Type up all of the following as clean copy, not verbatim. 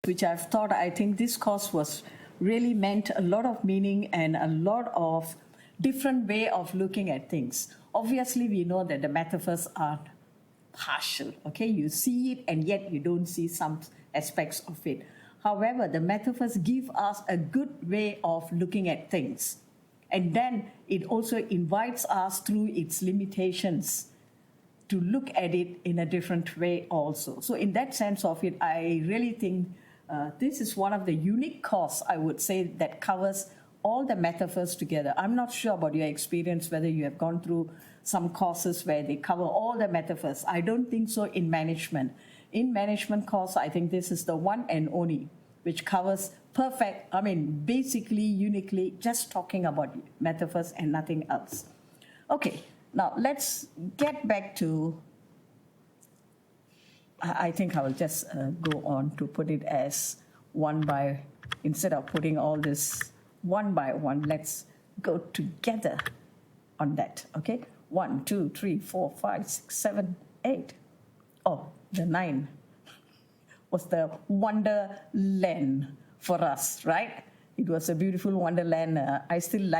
which I've thought, I think this course was really meant a lot of meaning and a lot of different way of looking at things. Obviously, we know that the metaphors are partial, okay? You see it and yet you don't see some aspects of it. However, the metaphors give us a good way of looking at things. And then it also invites us through its limitations to look at it in a different way also. So in that sense of it, I really think this is one of the unique courses, I would say, that covers all the metaphors together. I'm not sure about your experience, whether you have gone through some courses where they cover all the metaphors. I don't think so in management. In management course, I think this is the one and only, which covers perfect, basically, uniquely, just talking about metaphors and nothing else. Okay, now let's get back to, I think I will just go on to put it as one by, instead of putting all this one by one, let's go together on that, okay? 1, 2, 3, 4, 5, 6, 7, 8. Oh, the 9 was the wonderland for us, right? It was a beautiful wonderland. I still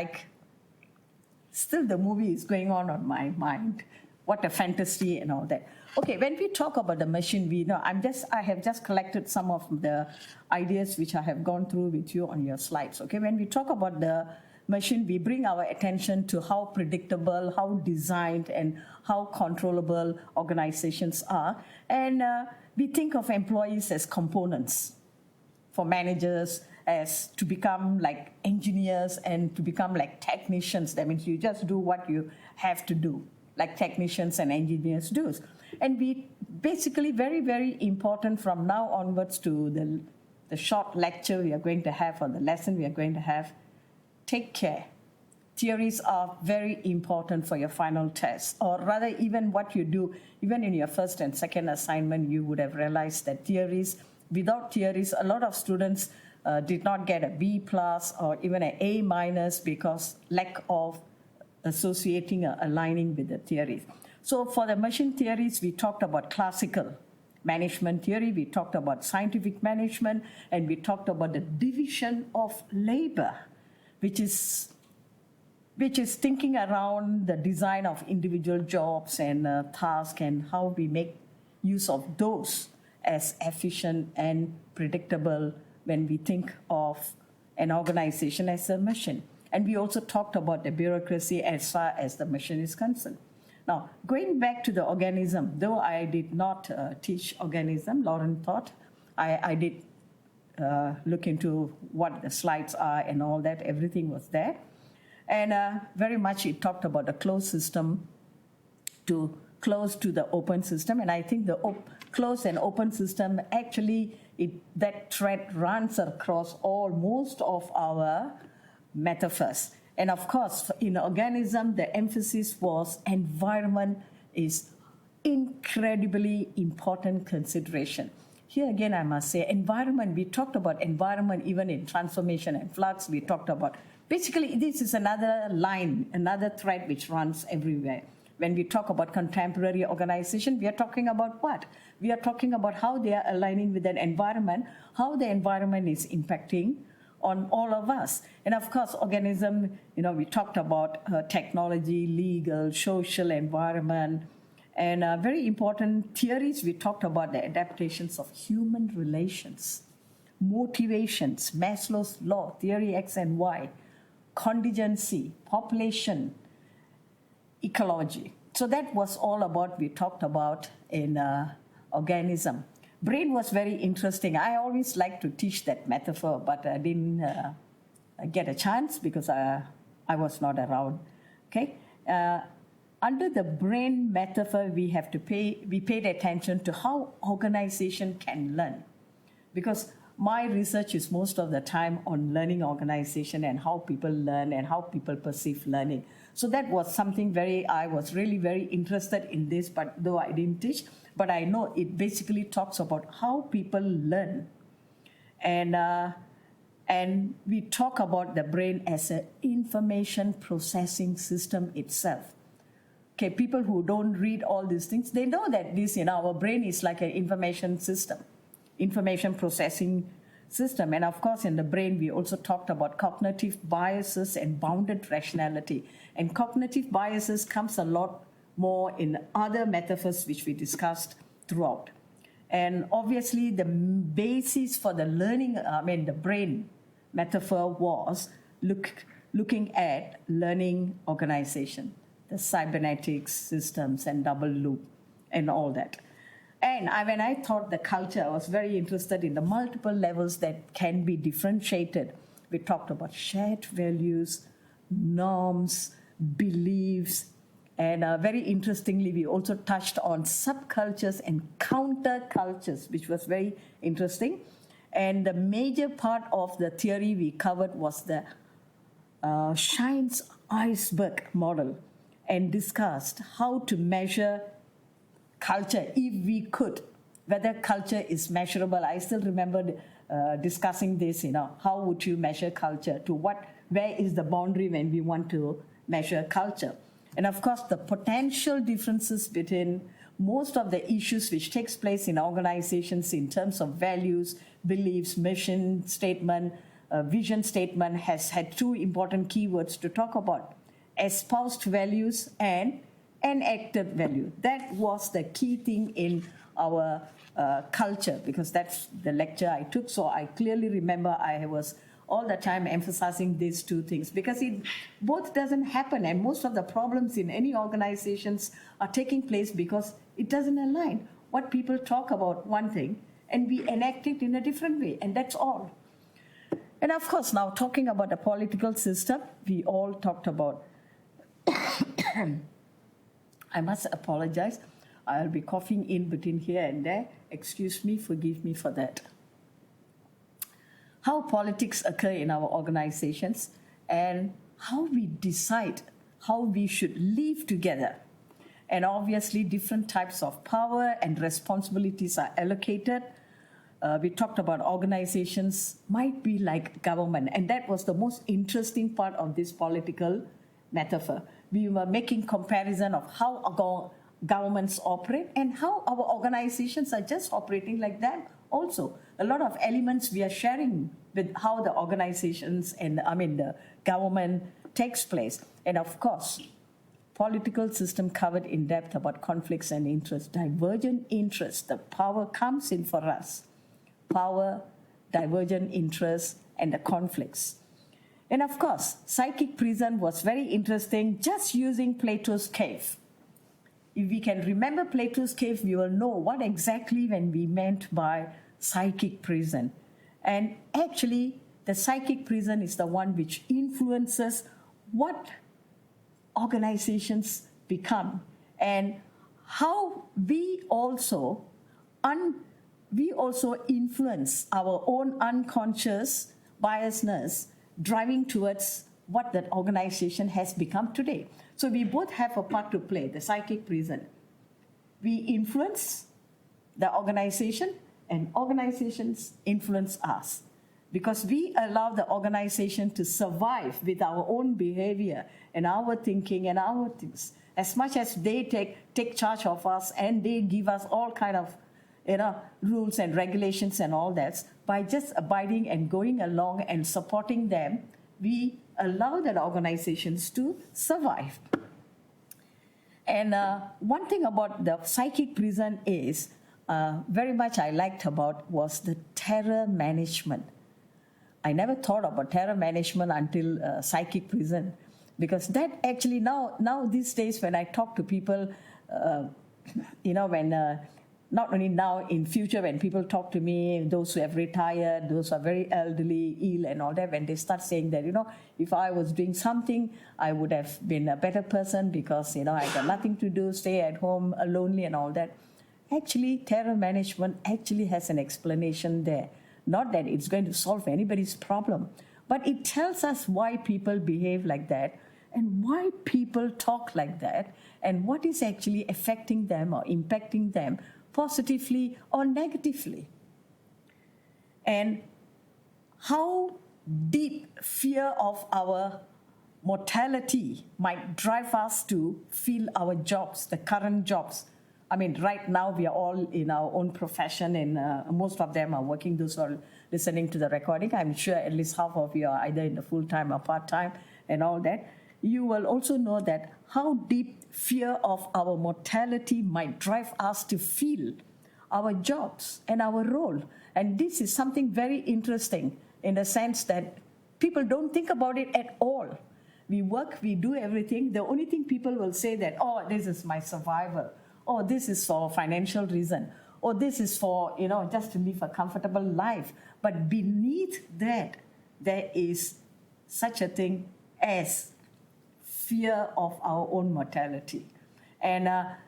the movie is going on my mind. What a fantasy and all that. Okay, when we talk about the machine, I have just collected some of the ideas which I have gone through with you on your slides. Okay, when we talk about the machine, we bring our attention to how predictable, how designed, and how controllable organizations are. And we think of employees as components, for managers as to become like engineers and to become like technicians. That means you just do what you have to do, like technicians and engineers do. And we basically, very, very important from now onwards to the short lecture we are going to have, or the lesson we are going to have, take care. Theories are very important for your final test, or rather even what you do, even in your first and second assignment, you would have realized that without theories, a lot of students did not get a B+ or even an A- because lack of associating or aligning with the theories. So for the machine theories, we talked about classical management theory, we talked about scientific management, and we talked about the division of labor, which is thinking around the design of individual jobs and tasks and how we make use of those as efficient and predictable when we think of an organization as a machine. And we also talked about the bureaucracy as far as the machine is concerned. Now, going back to the organism, though I did not teach organism, Lauren taught, I did look into what the slides are and all that, everything was there. And very much it talked about the closed system to close to the open system. And I think the closed and open system, actually, that thread runs across most of our metaphors. And of course, in organism, the emphasis was environment is incredibly important consideration. Here again, I must say, environment, we talked about environment even in transformation and flux, we talked about. Basically, this is another line, another thread which runs everywhere. When we talk about contemporary organization, we are talking about what? We are talking about how they are aligning with an environment, how the environment is impacting on all of us. And of course, organism, we talked about technology, legal, social, environment, and very important theories. We talked about the adaptations of human relations, motivations, Maslow's law, theory X and Y, contingency, population, ecology. So that was all about, we talked about in organism. Brain was very interesting. I always like to teach that metaphor, but I didn't get a chance because I was not around. Okay. Under the brain metaphor, we paid attention to how organization can learn, because my research is most of the time on learning organization and how people learn and how people perceive learning. So that was something I was really very interested in this, but though I didn't teach, but I know it basically talks about how people learn. And we talk about the brain as an information processing system itself. Okay, people who don't read all these things, they know that this, our brain is like an information system, information processing system. And of course, in the brain, we also talked about cognitive biases and bounded rationality. And cognitive biases comes a lot more in other metaphors which we discussed throughout. And obviously, the basis for the learning, the brain metaphor was looking at learning organization, the cybernetics systems and double loop and all that. And when I thought the culture, I was very interested in the multiple levels that can be differentiated. We talked about shared values, norms, beliefs, and very interestingly, we also touched on subcultures and countercultures, which was very interesting. And the major part of the theory we covered was the Shine's iceberg model, and discussed how to measure culture, if we could, whether culture is measurable. I still remember discussing this, how would you measure culture? Where is the boundary when we want to measure culture? And of course, the potential differences between most of the issues which takes place in organizations in terms of values, beliefs, mission statement, vision statement has had two important keywords to talk about: espoused values and enacted value. That was the key thing in our culture, because that's the lecture I took. So I clearly remember I was all the time emphasizing these two things, because it both doesn't happen, and most of the problems in any organizations are taking place because it doesn't align. What people talk about one thing and we enact it in a different way, and that's all. And of course, now talking about the political system, we all talked about I must apologize. I'll be coughing in between here and there. Excuse me, forgive me for that. How politics occur in our organizations and how we decide how we should live together. And obviously, different types of power and responsibilities are allocated. We talked about organizations might be like government, and that was the most interesting part of this political metaphor. We were making comparison of how our governments operate and how our organizations are just operating like them also. A lot of elements we are sharing with how the organizations and the government takes place. And of course, political system covered in depth about conflicts and interests, divergent interests. The power comes in for us. Power, divergent interests, and the conflicts. And of course, psychic prison was very interesting, just using Plato's cave. If we can remember Plato's cave, we will know what exactly when we meant by psychic prison. And actually, the psychic prison is the one which influences what organizations become, and how we also influence our own unconscious biasness, driving towards what that organization has become today. So we both have a part to play, the psychic prison. We influence the organization, and organizations influence us, because we allow the organization to survive with our own behavior and our thinking and our things. As much as they take charge of us and they give us all kind of rules and regulations and all that, by just abiding and going along and supporting them, we allow that organizations to survive. And one thing about the psychic prison is, very much I liked about, was the terror management. I never thought about terror management until psychic prison, because that actually now these days when I talk to people, when not only now, in future, when people talk to me, those who have retired, those who are very elderly, ill and all that, when they start saying that, if I was doing something, I would have been a better person because, I got nothing to do, stay at home, lonely and all that. Actually, terror management actually has an explanation there. Not that it's going to solve anybody's problem, but it tells us why people behave like that and why people talk like that and what is actually affecting them or impacting them positively or negatively. And how deep fear of our mortality might drive us to feel our jobs, the current jobs. Right now we are all in our own profession, and most of them are working, those who are listening to the recording, I'm sure at least half of you are either in the full-time or part-time and all that, you will also know that how deep fear of our mortality might drive us to feel our jobs and our role. And this is something very interesting in the sense that people don't think about it at all. We work, we do everything. The only thing people will say that, oh, this is my survival. Oh, this is for financial reason. Or this is for, just to live a comfortable life. But beneath that, there is such a thing as fear of our own mortality. And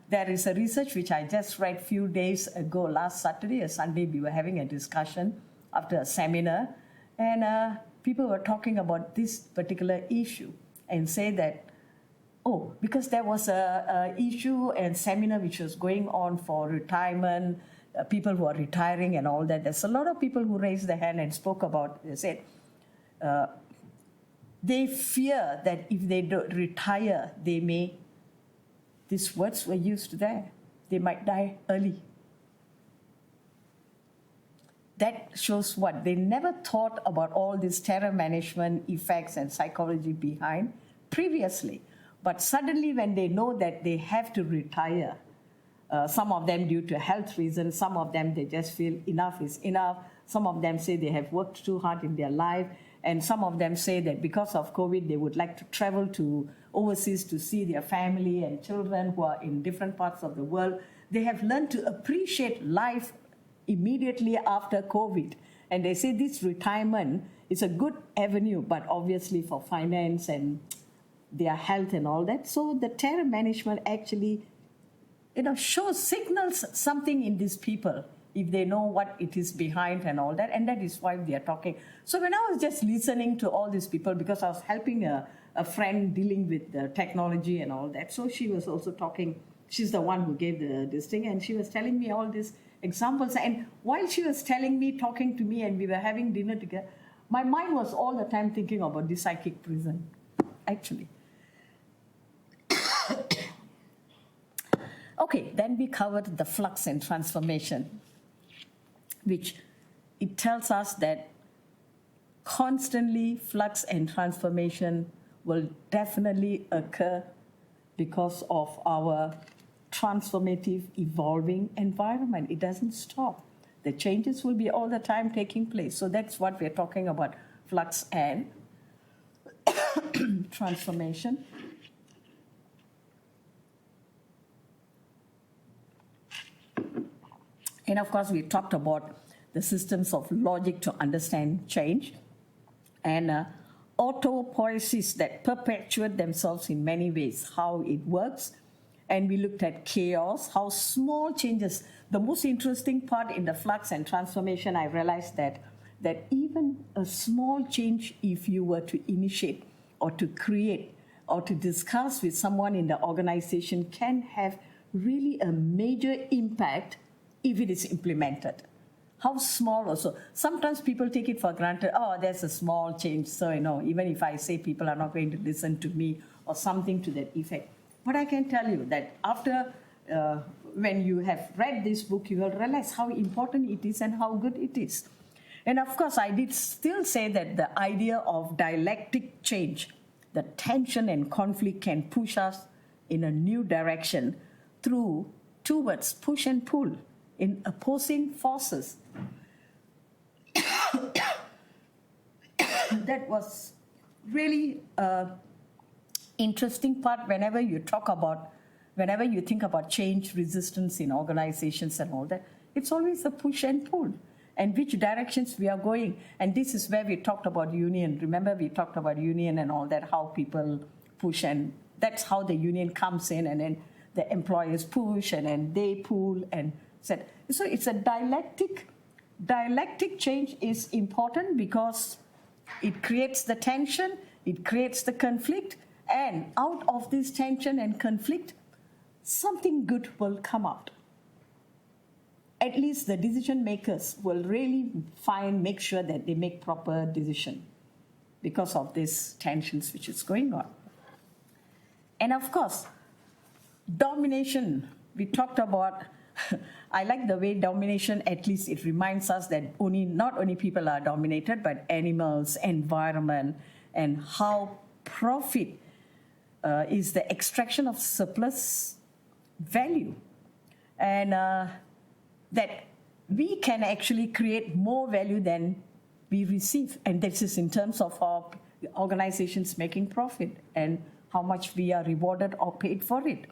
there is a research which I just read a few days ago, last Saturday or Sunday, we were having a discussion after a seminar, and people were talking about this particular issue and say that, because there was a issue and seminar which was going on for retirement, people who are retiring and all that. There's a lot of people who raised their hand and spoke about, they said, they fear that if they don't retire, these words were used there, they might die early. That shows what? They never thought about all these terror management effects and psychology behind previously. But suddenly when they know that they have to retire, some of them due to health reasons, some of them they just feel enough is enough, some of them say they have worked too hard in their life, and some of them say that because of COVID, they would like to travel to overseas to see their family and children who are in different parts of the world. They have learned to appreciate life immediately after COVID. And they say this retirement is a good avenue, but obviously for finance and their health and all that. So the terror management actually, signals something in these people if they know what it is behind and all that. And that is why they are talking. So when I was just listening to all these people, because I was helping a friend dealing with the technology and all that, so she was also talking, she's the one who gave this thing, and she was telling me all these examples. And while she was telling me, talking to me, and we were having dinner together, my mind was all the time thinking about the psychic prison, actually. Okay, then we covered the flux and transformation, which it tells us that constantly flux and transformation will definitely occur because of our transformative, evolving environment. It doesn't stop. The changes will be all the time taking place. So that's what we're talking about, flux and transformation. And of course, we talked about the systems of logic to understand change and autopoiesis that perpetuate themselves in many ways, how it works. And we looked at chaos, how small changes. The most interesting part in the flux and transformation, I realized that even a small change, if you were to initiate or to create or to discuss with someone in the organization, can have really a major impact if it is implemented. How small also. Sometimes people take it for granted, there's a small change, so even if I say people are not going to listen to me or something to that effect. But I can tell you that after, when you have read this book, you will realize how important it is and how good it is. And of course, I did still say that the idea of dialectic change, the tension and conflict can push us in a new direction towards push and pull in opposing forces. That was really interesting part whenever you think about change, resistance in organizations and all that. It's always a push and pull and which directions we are going. And this is where we talked about union. Remember, we talked about union and all that, how people push, and that's how the union comes in, and then the employers push and then they pull and said. So it's a dialectic. Dialectic change is important because it creates the tension, it creates the conflict, and out of this tension and conflict, something good will come out. At least the decision makers will really make sure that they make proper decision because of these tensions which is going on. And of course, domination. We talked about I like the way domination, at least it reminds us that not only people are dominated, but animals, environment, and how profit is the extraction of surplus value. And that we can actually create more value than we receive. And this is in terms of our organizations making profit and how much we are rewarded or paid for it.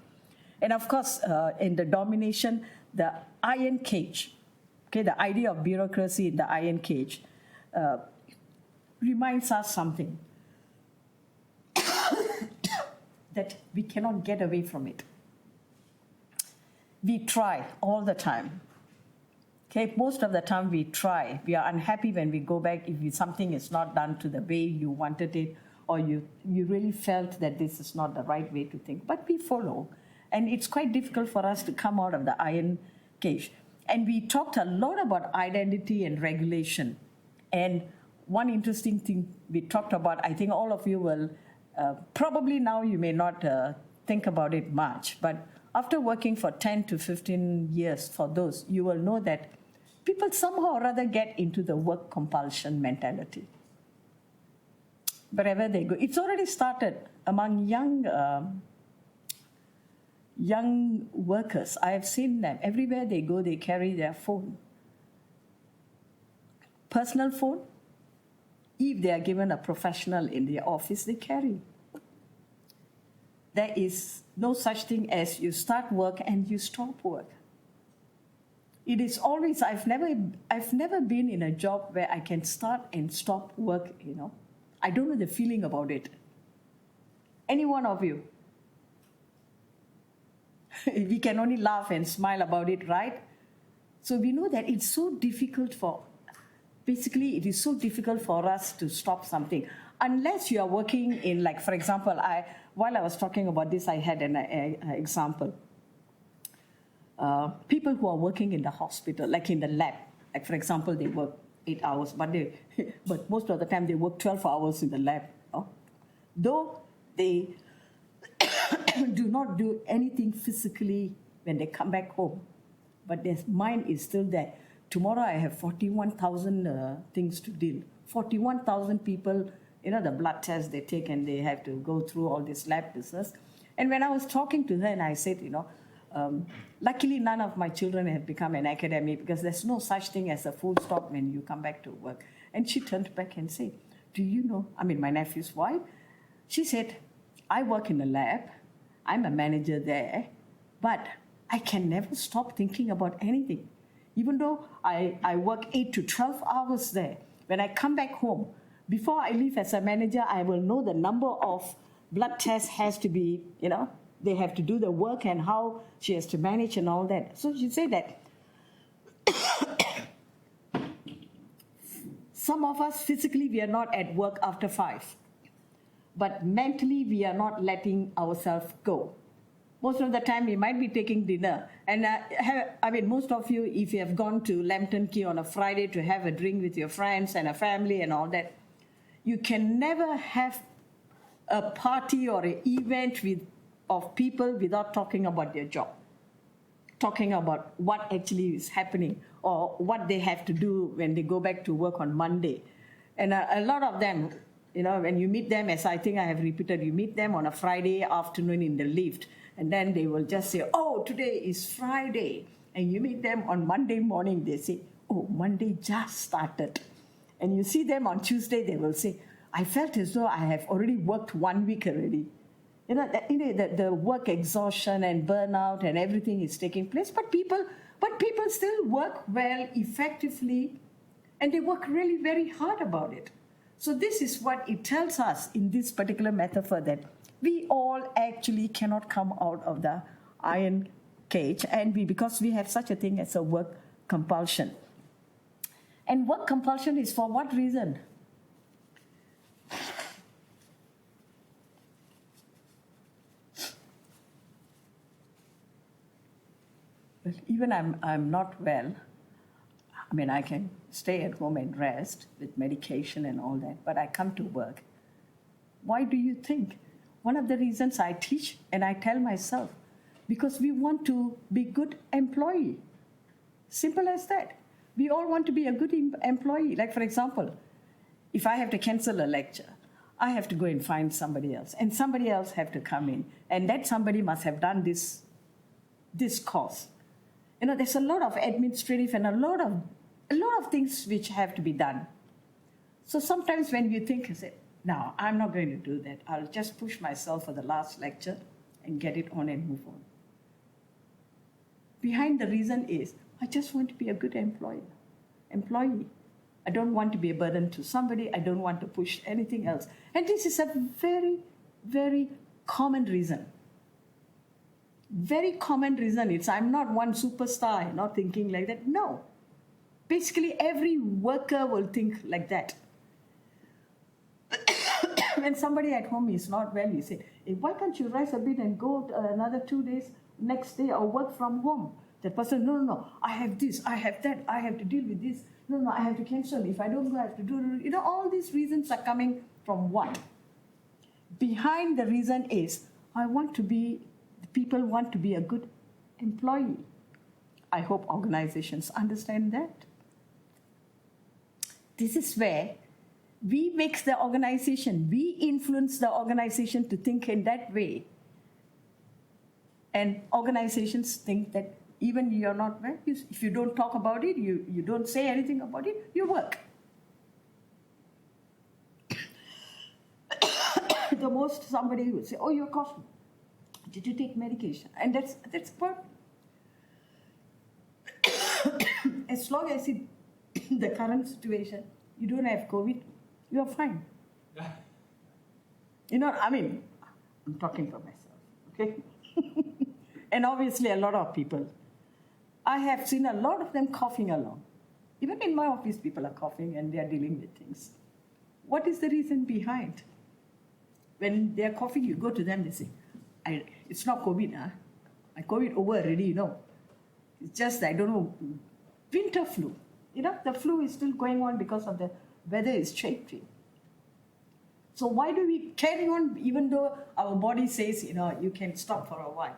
And of course, in the domination, the iron cage, okay, the idea of bureaucracy in the iron cage reminds us something, that we cannot get away from it. We try all the time. Okay, most of the time we try. We are unhappy when we go back if something is not done to the way you wanted it, or you really felt that this is not the right way to think. But we follow. And it's quite difficult for us to come out of the iron cage. And we talked a lot about identity and regulation. And one interesting thing we talked about, I think all of you will, probably now you may not think about it much, but after working for 10 to 15 years for those, you will know that people somehow or other get into the work compulsion mentality. Wherever they go. It's already started among young workers. I have seen them. Everywhere they go, they carry their phone. Personal phone. If they are given a professional in their office, they carry. There is no such thing as you start work and you stop work. It is always, I've never been in a job where I can start and stop work, you know. I don't know the feeling about it. Any one of you? We can only laugh and smile about it, right? So we know that it's so difficult it is so difficult for us to stop something. Unless you are working in, like, for example, while I was talking about this, I had an example. People who are working in the hospital, like in the lab, like, for example, they work 8 hours, but most of the time they work 12 hours in the lab. Though they do not do anything physically when they come back home, but their mind is still there. Tomorrow I have 41,000 things to deal. 41,000 people, you know, the blood tests they take and they have to go through all this lab business. And when I was talking to her and I said, you know, luckily none of my children have become an academic because there's no such thing as a full stop when you come back to work. And she turned back and said, do you know, my nephew's wife, she said, I work in a lab, I'm a manager there, but I can never stop thinking about anything. Even though I work 8 to 12 hours there, when I come back home, before I leave as a manager, I will know the number of blood tests has to be, you know, they have to do the work and how she has to manage and all that. So she said that some of us physically, we are not at work after 5, but mentally we are not letting ourselves go. Most of the time we might be taking dinner. And most of you, if you have gone to Lambton Key on a Friday to have a drink with your friends and a family and all that, you can never have a party or an event of people without talking about their job, talking about what actually is happening or what they have to do when they go back to work on Monday. And a lot of them, you know, when you meet them, as I think I have repeated, you meet them on a Friday afternoon in the lift, and then they will just say, oh, today is Friday. And you meet them on Monday morning, they say, oh, Monday just started. And you see them on Tuesday, they will say, I felt as though I have already worked 1 week already. You know, the work exhaustion and burnout and everything is taking place, but people still work well, effectively, and they work really very hard about it. So this is what it tells us in this particular metaphor, that we all actually cannot come out of the iron cage, and because we have such a thing as a work compulsion. And work compulsion is for what reason? Even I'm not well. I can stay at home and rest with medication and all that, but I come to work. Why do you think? One of the reasons I teach and I tell myself, because we want to be good employee. Simple as that. We all want to be a good employee. Like, for example, if I have to cancel a lecture, I have to go and find somebody else, and somebody else have to come in, and that somebody must have done this course. There's a lot of administrative and a lot of things which have to be done. So sometimes when you think, no, I'm not going to do that. I'll just push myself for the last lecture and get it on and move on. Behind the reason is, I just want to be a good employee. I don't want to be a burden to somebody. I don't want to push anything else. And this is a very, very common reason. Very common reason. It's I'm not one superstar, I'm not thinking like that. No. Basically, every worker will think like that. When somebody at home is not well, you say, hey, why can't you rise a bit and go another 2 days, next day, or work from home? That person, no, I have this, I have that, I have to deal with this. No, I have to cancel. If I don't go, I have to do. All these reasons are coming from what? Behind the reason is, people want to be a good employee. I hope organizations understand that. This is where we make the organization, we influence the organization to think in that way. And organizations think that even you're not well, if you don't talk about it, you don't say anything about it, you work. The most somebody would say, oh, you're coughing. Did you take medication? And that's what. As long as in the current situation, you don't have COVID, you're fine. I'm talking for myself, okay? And obviously a lot of people. I have seen a lot of them coughing along. Even in my office, people are coughing and they are dealing with things. What is the reason behind? When they are coughing, you go to them, they say, it's not COVID, huh? My COVID over already, It's just, I don't know, winter flu. The flu is still going on because of the weather is changing. So why do we carry on even though our body says, you can stop for a while?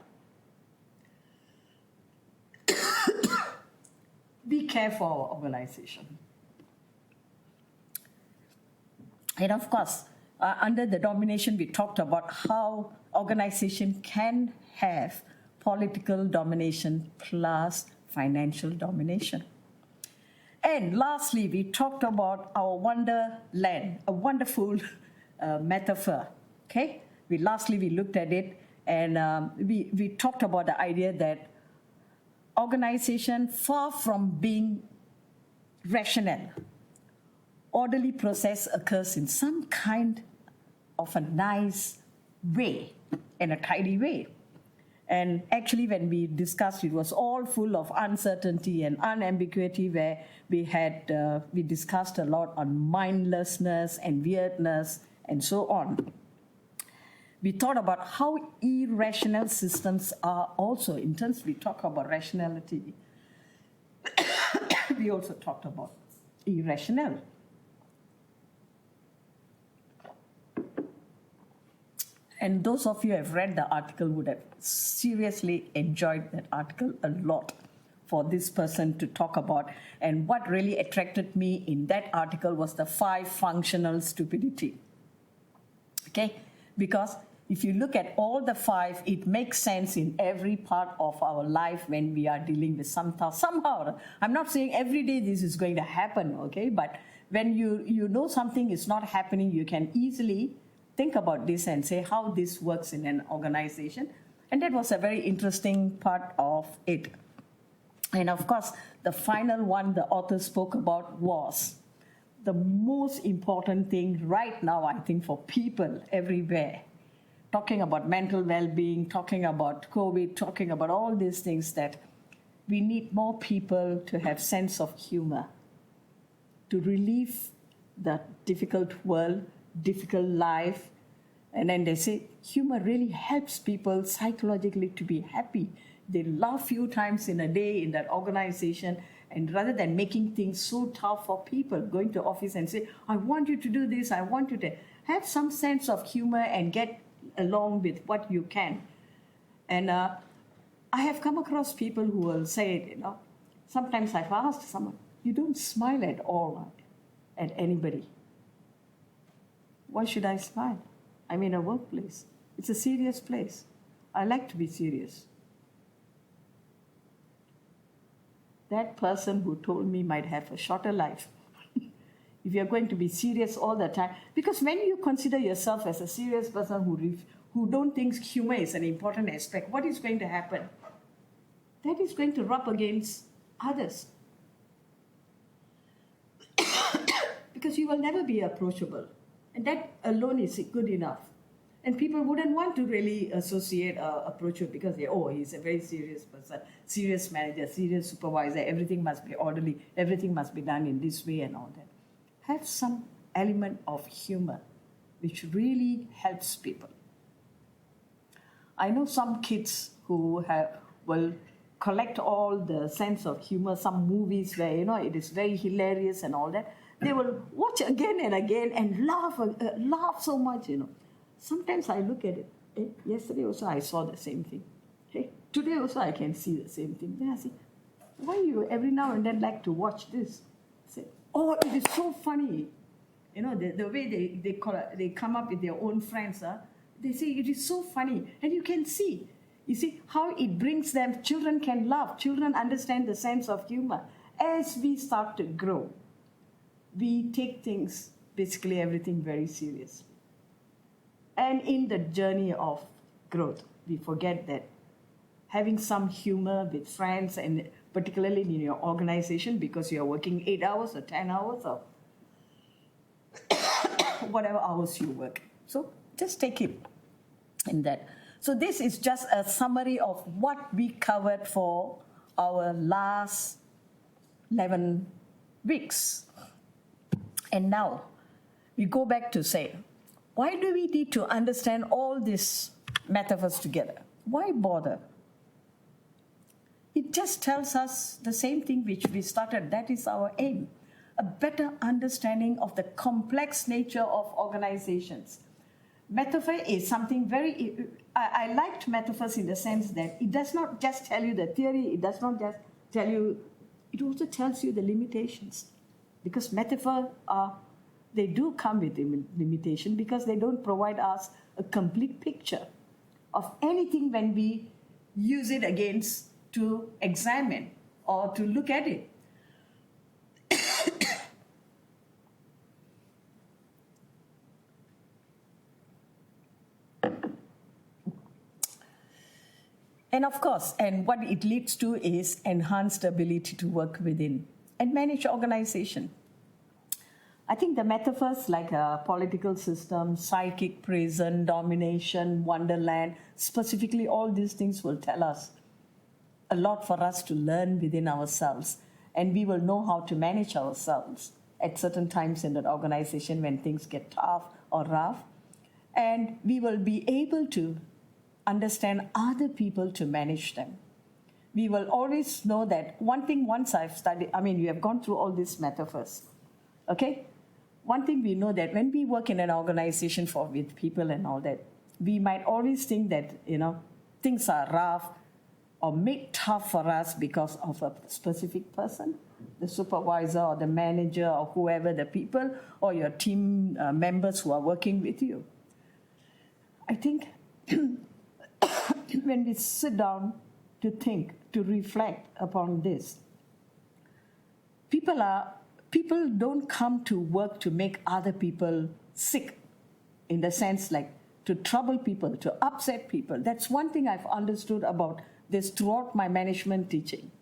We care for our organization. And of course, under the domination, we talked about how organization can have political domination plus financial domination. And lastly, we talked about our wonderland, a wonderful metaphor, okay? We looked at it, and we talked about the idea that organization, far from being rational, orderly process occurs in some kind of a nice way, in a tidy way. And actually, when we discussed, it was all full of uncertainty and unambiguity, where we discussed a lot on mindlessness and weirdness and so on. We thought about how irrational systems are also. In terms, we talk about rationality. We also talked about irrational. And those of you who have read the article would have seriously enjoyed that article a lot for this person to talk about. And what really attracted me in that article was the 5 functional stupidity. Okay? Because if you look at all the 5, it makes sense in every part of our life when we are dealing with somehow. I'm not saying every day this is going to happen, okay? But when you know something is not happening, you can easily think about this and say how this works in an organization. And that was a very interesting part of it. And of course, the final one the author spoke about was the most important thing right now, I think, for people everywhere. Talking about mental well-being, talking about COVID, talking about all these things, that we need more people to have sense of humor, to relieve the difficult world, difficult life. And then they say humor really helps people psychologically to be happy. They laugh few times in a day in that organization, and rather than making things so tough for people, going to office and say, I want you to do this, I want you to have some sense of humor and get along with what you can. And I have come across people who will say, Sometimes I've asked someone, you don't smile at all at anybody. Why should I smile? I'm in a workplace. It's a serious place. I like to be serious. That person who told me might have a shorter life if you're going to be serious all the time. Because when you consider yourself as a serious person who don't think humor is an important aspect, what is going to happen? That is going to rub against others. Because you will never be approachable. And that alone is good enough. And people wouldn't want to really associate approachable because he's a very serious person, serious manager, serious supervisor, everything must be orderly, everything must be done in this way and all that. Have some element of humor, which really helps people. I know some kids who will collect all the sense of humor, some movies where, it is very hilarious and all that. They will watch again and again and laugh so much, Sometimes I look at it. Yesterday also I saw the same thing. Today also I can see the same thing. Then I say, why you every now and then like to watch this? I say, it is so funny. The way they come up with their own friends, they say it is so funny. And you can see. You see how it brings them, children can laugh. Children understand the sense of humor. As we start to grow, we take things, basically everything, very seriously. And in the journey of growth, we forget that having some humor with friends, and particularly in your organization, because you're working 8 hours or 10 hours or whatever hours you work. So just take it in that. So this is just a summary of what we covered for our last 11 weeks. And now we go back to say, why do we need to understand all these metaphors together? Why bother? It just tells us the same thing which we started. That is our aim. A better understanding of the complex nature of organizations. Metaphor is something very... I liked metaphors in the sense that it does not just tell you the theory, it does not just tell you... It also tells you the limitations. Because metaphors they do come with limitation because they don't provide us a complete picture of anything when we use it against to examine or to look at it. And of course, and what it leads to is enhanced ability to work within and manage organization. I think the metaphors like a political system, psychic prison, domination, wonderland, specifically all these things will tell us a lot for us to learn within ourselves. And we will know how to manage ourselves at certain times in that organization when things get tough or rough. And we will be able to understand other people to manage them. We will always know that one thing once I've studied, you have gone through all these metaphors, okay? One thing we know that when we work in an organization with people and all that, we might always think that, things are rough or made tough for us because of a specific person, the supervisor or the manager or whoever, the people or your team members who are working with you. I think when we sit down to think, to reflect upon this, people don't come to work to make other people sick, in the sense like to trouble people, to upset people. That's one thing I've understood about this throughout my management teaching.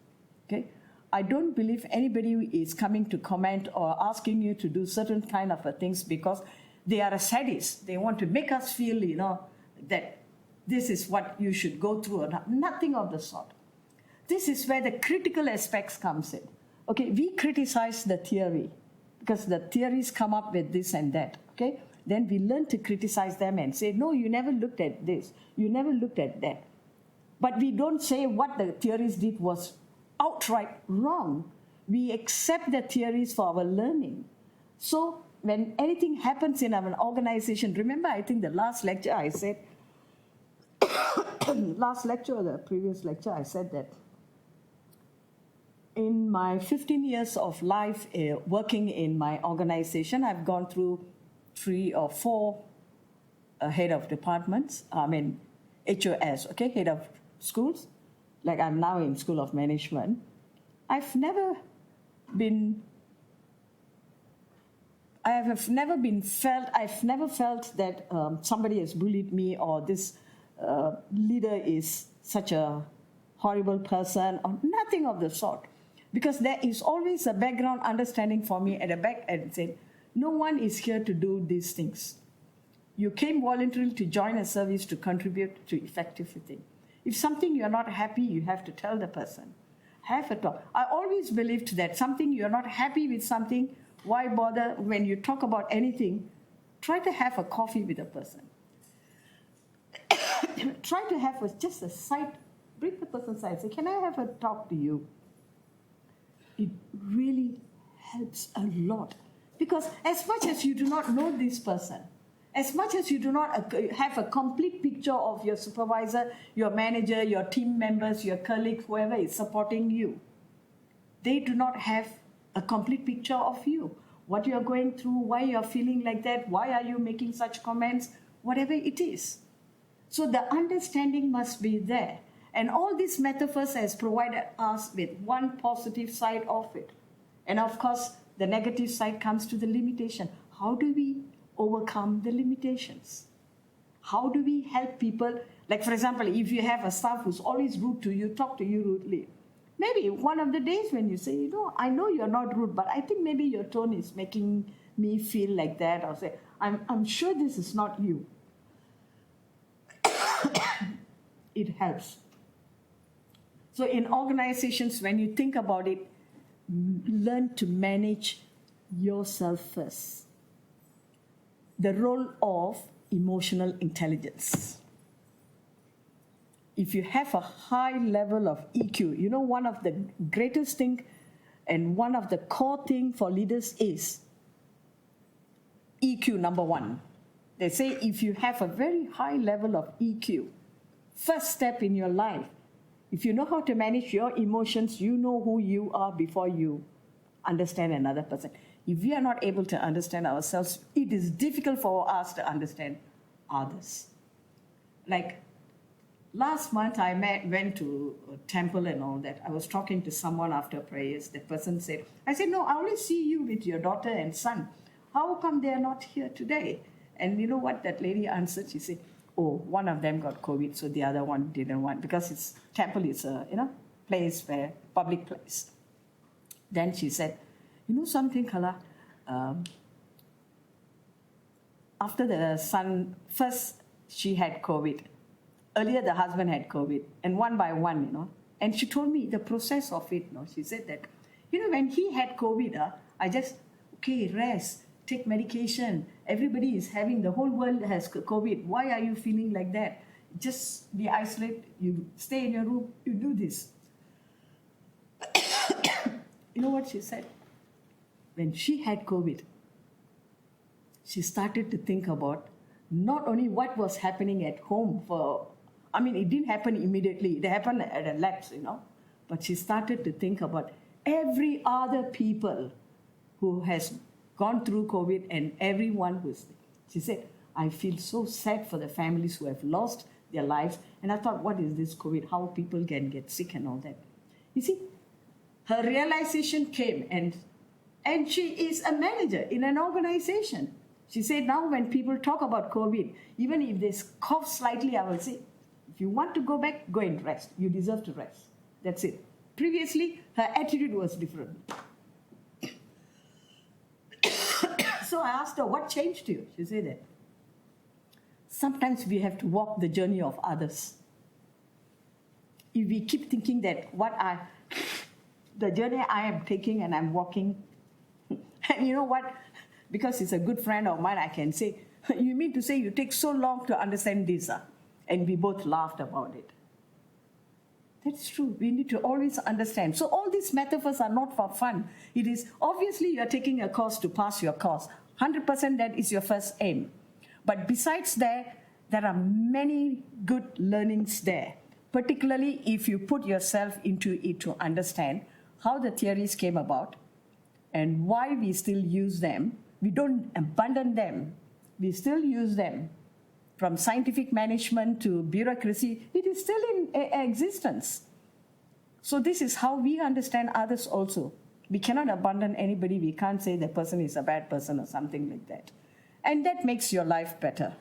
Okay, I don't believe anybody is coming to comment or asking you to do certain kind of things because they are a sadist. They want to make us feel, that this is what you should go through, or nothing of the sort. This is where the critical aspects comes in. Okay, we criticize the theory because the theories come up with this and that, okay? Then we learn to criticize them and say, no, you never looked at this, you never looked at that. But we don't say what the theories did was outright wrong. We accept the theories for our learning. So when anything happens in our organization, remember, I think the last lecture I said, last lecture or the previous lecture, I said that In my 15 years of life working in my organization, I've gone through 3 or 4 head of departments, HOS, okay, head of schools. Like I'm now in School of Management. I've never felt that somebody has bullied me or this leader is such a horrible person or nothing of the sort. Because there is always a background understanding for me at the back and saying, no one is here to do these things. You came voluntarily to join a service to contribute to effective thing. If something you're not happy, you have to tell the person. Have a talk. I always believed that something you're not happy with something, why bother when you talk about anything? Try to have a coffee with a person. Try to have just a side, bring the person aside, say, can I have a talk to you? It really helps a lot. Because as much as you do not know this person, as much as you do not have a complete picture of your supervisor, your manager, your team members, your colleagues, whoever is supporting you, they do not have a complete picture of you. What you're going through, why you're feeling like that, why are you making such comments, whatever it is. So the understanding must be there. And all these metaphors has provided us with one positive side of it. And of course, the negative side comes to the limitation. How do we overcome the limitations? How do we help people? Like, for example, if you have a staff who's always rude to you, talk to you rudely. Maybe one of the days when you say, I know you're not rude, but I think maybe your tone is making me feel like that, or say, I'm sure this is not you. It helps. So in organizations, when you think about it, learn to manage yourself first. The role of emotional intelligence. If you have a high level of EQ, one of the greatest thing and one of the core thing for leaders is EQ number 1. They say if you have a very high level of EQ, first step in your life, if you know how to manage your emotions, you know who you are before you understand another person. If we are not able to understand ourselves, it is difficult for us to understand others. Like last month, I went to a temple and all that. I was talking to someone after prayers. The person said, I said, no, I only see you with your daughter and son. How come they are not here today? And you know what that lady answered? She said, oh, one of them got COVID, so the other one didn't want, because temple is a place where, public place. Then she said, you know something, Kala? After the son, first she had COVID. Earlier the husband had COVID, and one by one, and she told me the process of it, she said that, when he had COVID, I just, rest, take medication. Everybody is having, the whole world has COVID. Why are you feeling like that? Just be isolated, you stay in your room, you do this. You know what she said? When she had COVID, she started to think about not only what was happening at home it didn't happen immediately, it happened at a lapse, but she started to think about every other people who has gone through COVID and everyone she said, I feel so sad for the families who have lost their lives. And I thought, what is this COVID? How people can get sick and all that. You see, her realization came, and she is a manager in an organization. She said, now when people talk about COVID, even if they cough slightly, I will say, if you want to go back, go and rest. You deserve to rest. That's it. Previously, her attitude was different. So I asked her, what changed you? She said that sometimes we have to walk the journey of others. If we keep thinking that the journey I am taking and I'm walking, and you know what? Because he's a good friend of mine, I can say, you mean to say you take so long to understand this? And we both laughed about it. That's true. We need to always understand. So all these metaphors are not for fun. It is obviously you're taking a course to pass your course. 100% that is your first aim. But besides that, there are many good learnings there, particularly if you put yourself into it to understand how the theories came about, and why we still use them. We don't abandon them. We still use them. From scientific management to bureaucracy, it is still in existence. So this is how we understand others also. We cannot abandon anybody. We can't say the person is a bad person or something like that. And that makes your life better.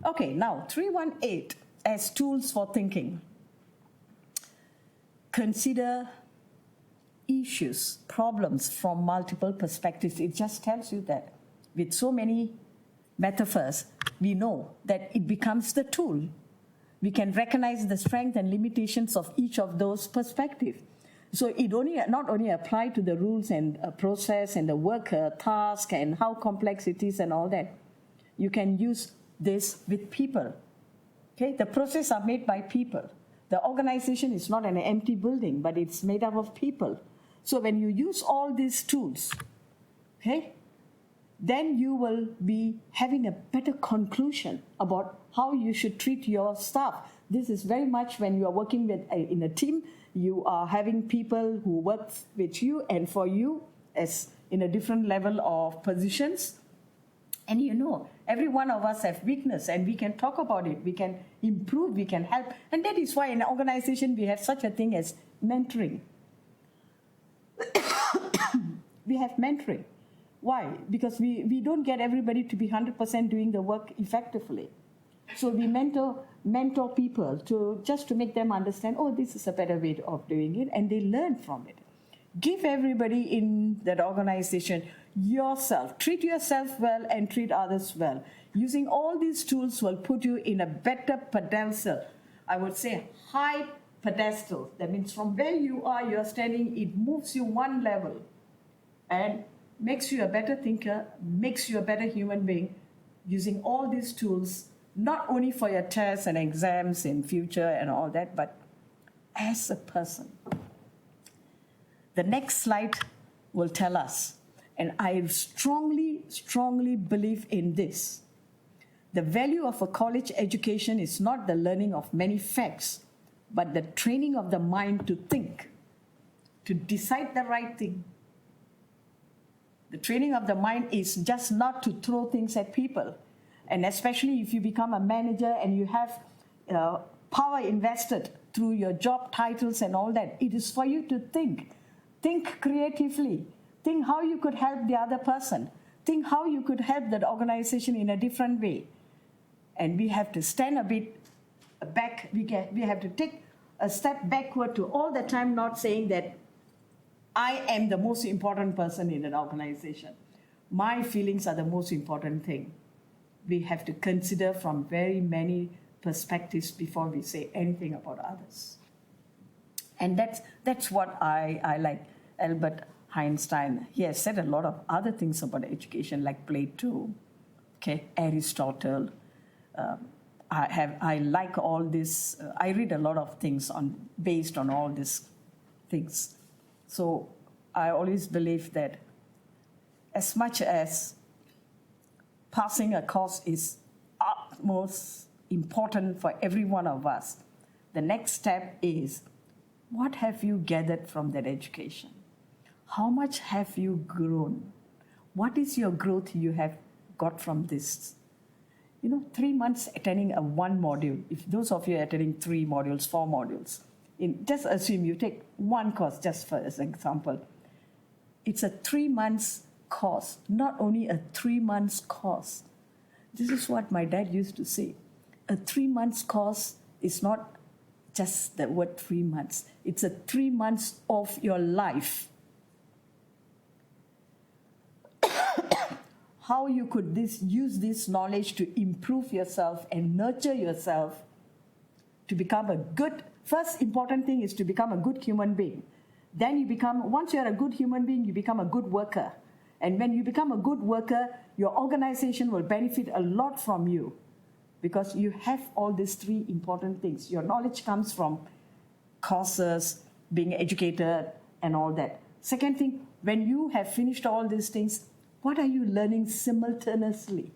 Okay, now 318 as tools for thinking. Consider issues, problems from multiple perspectives. It just tells you that with so many metaphors, we know that it becomes the tool. We can recognize the strength and limitations of each of those perspectives. So it not only apply to the rules and process and the work task and how complex it is and all that. You can use this with people. Okay, the processes are made by people. The organization is not an empty building, but it's made up of people. So when you use all these tools, okay, then you will be having a better conclusion about how you should treat your staff. This is very much when you are working in a team, you are having people who work with you and for you as in a different level of positions. And you know, every one of us have weakness and we can talk about it, we can improve, we can help. And that is why in an organization we have such a thing as mentoring. We have mentoring. Why? Because we don't get everybody to be 100% doing the work effectively. So we mentor people to make them understand, oh, this is a better way of doing it, and they learn from it. Give everybody in that organization yourself. Treat yourself well and treat others well. Using all these tools will put you in a better pedestal. I would say high pedestal. That means from where you are standing, it moves you one level and makes you a better thinker, makes you a better human being, using all these tools, not only for your tests and exams in future and all that, but as a person. The next slide will tell us, and I strongly, strongly believe in this. The value of a college education is not the learning of many facts, but the training of the mind to think, to decide the right thing. The training of the mind is just not to throw things at people. And especially if you become a manager and you have power invested through your job titles and all that, it is for you to think. Think creatively. Think how you could help the other person. Think how you could help that organization in a different way. And we have to stand a bit back. We have to take a step backward to all the time not saying that I am the most important person in an organization. My feelings are the most important thing. We have to consider from very many perspectives before we say anything about others. And that's what I like. Albert Einstein, he has said a lot of other things about education, like Plato, okay, Aristotle. I like all this. I read a lot of things based on all these things. So I always believe that as much as passing a course is utmost important for every one of us, the next step is, what have you gathered from that education? How much have you grown? What is your growth you have got from this? 3 months attending one module. If those of you are attending 3 modules, 4 modules, just assume you take one course, just for as an example. It's a 3 months course, not only a 3 months course. This is what my dad used to say. A 3 months course is not just the word 3 months. It's a 3 months of your life. How you could use this knowledge to improve yourself and nurture yourself to become a good, first important thing is to become a good human being. Then once you're a good human being, you become a good worker. And when you become a good worker, your organization will benefit a lot from you because you have all these 3 important things. Your knowledge comes from courses, being educated, and all that. Second thing, when you have finished all these things, what are you learning simultaneously?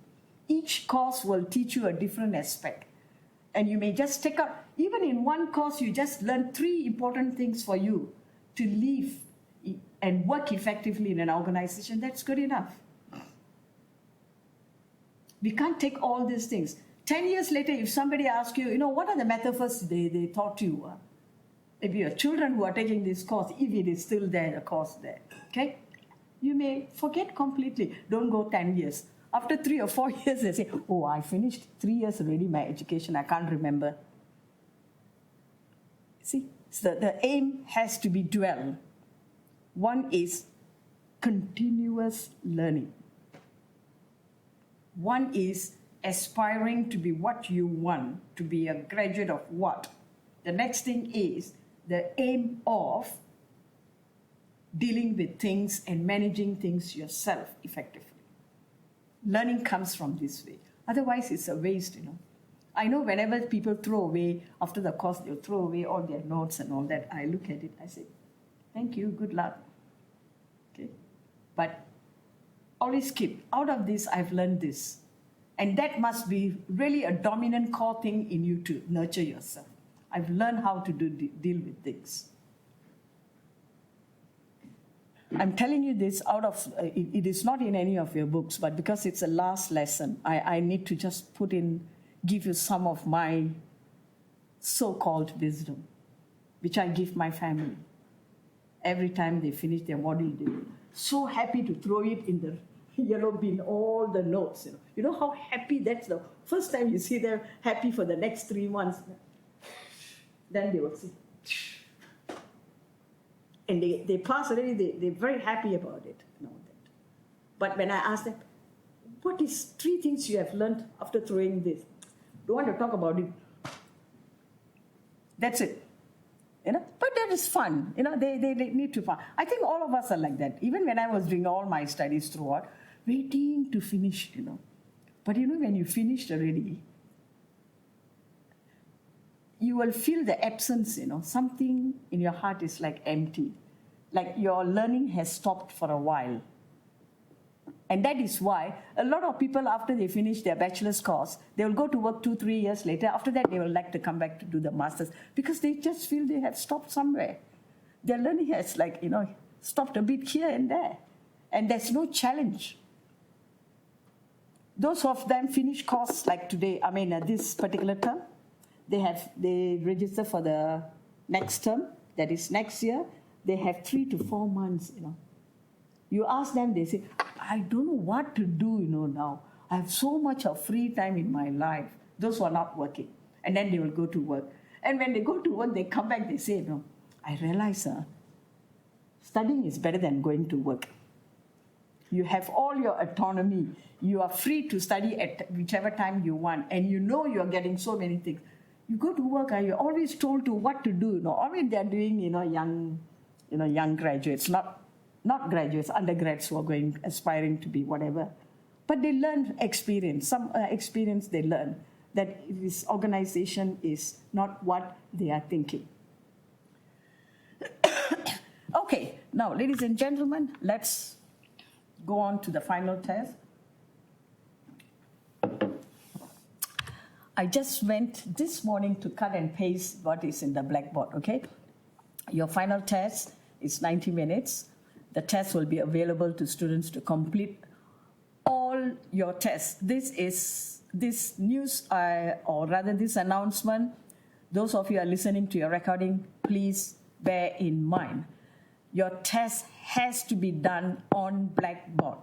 Each course will teach you a different aspect. And you may just take out, even in one course, you just learn 3 important things for you to live and work effectively in an organization. That's good enough. We can't take all these things. 10 years later, if somebody asks you, what are the metaphors they taught you? If your children who are taking this course, if it is still there, the course there, okay? You may forget completely. Don't go 10 years. After 3 or 4 years, they say, oh, I finished 3 years already, my education, I can't remember. See, so the aim has to be dual. One is continuous learning. One is aspiring to be what you want, to be a graduate of what. The next thing is the aim of dealing with things and managing things yourself effectively. Learning comes from this way. Otherwise, it's a waste, I know whenever people throw away, after the course, they'll throw away all their notes and all that. I look at it, I say, thank you, good luck. Okay? But always keep, out of this, I've learned this. And that must be really a dominant core thing in you to nurture yourself. I've learned how to deal with things. I'm telling you this out of, it is not in any of your books, but because it's a last lesson, I need to just give you some of my so-called wisdom, which I give my family. Every time they finish their module, they're so happy to throw it in the yellow bin, all the notes. You know how happy that's the first time you see them happy for the next 3 months. Then they will see. And they pass already, they're very happy about it. And all that. But when I ask them, what is 3 things you have learned after throwing this? Don't want to talk about it. That's it. But that is fun. They need to fun. I think all of us are like that. Even when I was doing all my studies throughout, waiting to finish, But when you finished already, you will feel the absence, Something in your heart is like empty. Like your learning has stopped for a while. And that is why a lot of people, after they finish their bachelor's course, they will go to work 2-3 years later. After that, they will like to come back to do the master's because they just feel they have stopped somewhere. Their learning has stopped a bit here and there. And there's no challenge. Those of them finish course like today, this particular term, they register for the next term, that is next year. They have 3 to 4 months, You ask them, they say, I don't know what to do, now. I have so much of free time in my life. Those who are not working. And then they will go to work. And when they go to work, they come back, they say, no, I realize studying is better than going to work. You have all your autonomy. You are free to study at whichever time you want. And you're getting so many things. You go to work, you're always told to what to do. Always they're doing, young graduates, not graduates, undergrads who are aspiring to be whatever. But they learn experience. Some experience they learn that this organization is not what they are thinking. Okay, now, ladies and gentlemen, let's go on to the final test. I just went this morning to cut and paste what is in the blackboard, okay? Your final test is 90 minutes. The test will be available to students to complete all your tests. This news, or rather this announcement, those of you who are listening to your recording, please bear in mind. Your test has to be done on blackboard.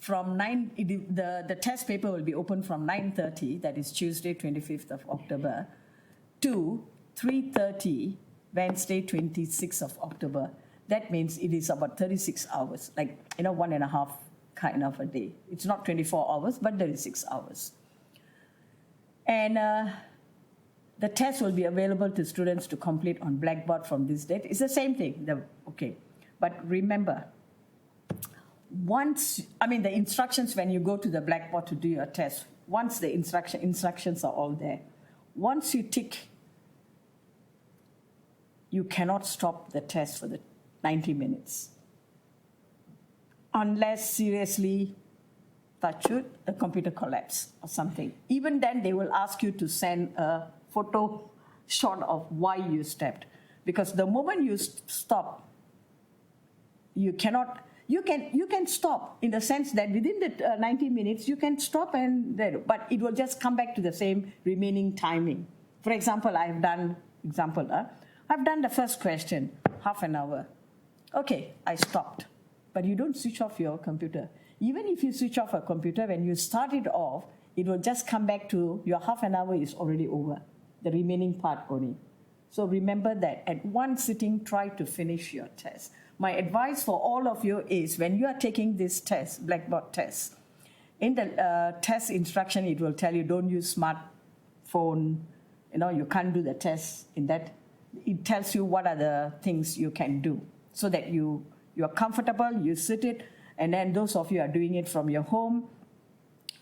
The test paper will be open from 9:30, that is Tuesday, 25th of October, to 3:30, Wednesday, 26th of October. That means it is about 36 hours, 1.5 kind of a day. It's not 24 hours, but 36 hours. And the test will be available to students to complete on blackboard from this date. It's the same thing, but remember, the instructions when you go to the blackboard to do your test, once the instructions are all there, once you tick, you cannot stop the test for the 90 minutes. Unless seriously touch wood, the computer collapse or something. Even then, they will ask you to send a photo shot of why you stepped. Because the moment you stop, you cannot, you can stop in the sense that within the 90 minutes, you can stop but it will just come back to the same remaining timing. For example, I've done the first question, half an hour. Okay, I stopped, but you don't switch off your computer. Even if you switch off a computer, when you start it off, it will just come back to your half an hour is already over, the remaining part only. So remember that at one sitting, try to finish your test. My advice for all of you is when you are taking this test, Blackboard test, in the test instruction, it will tell you don't use smartphone, you can't do the test in that. It tells you what are the things you can do so that you are comfortable, you sit it, and then those of you are doing it from your home,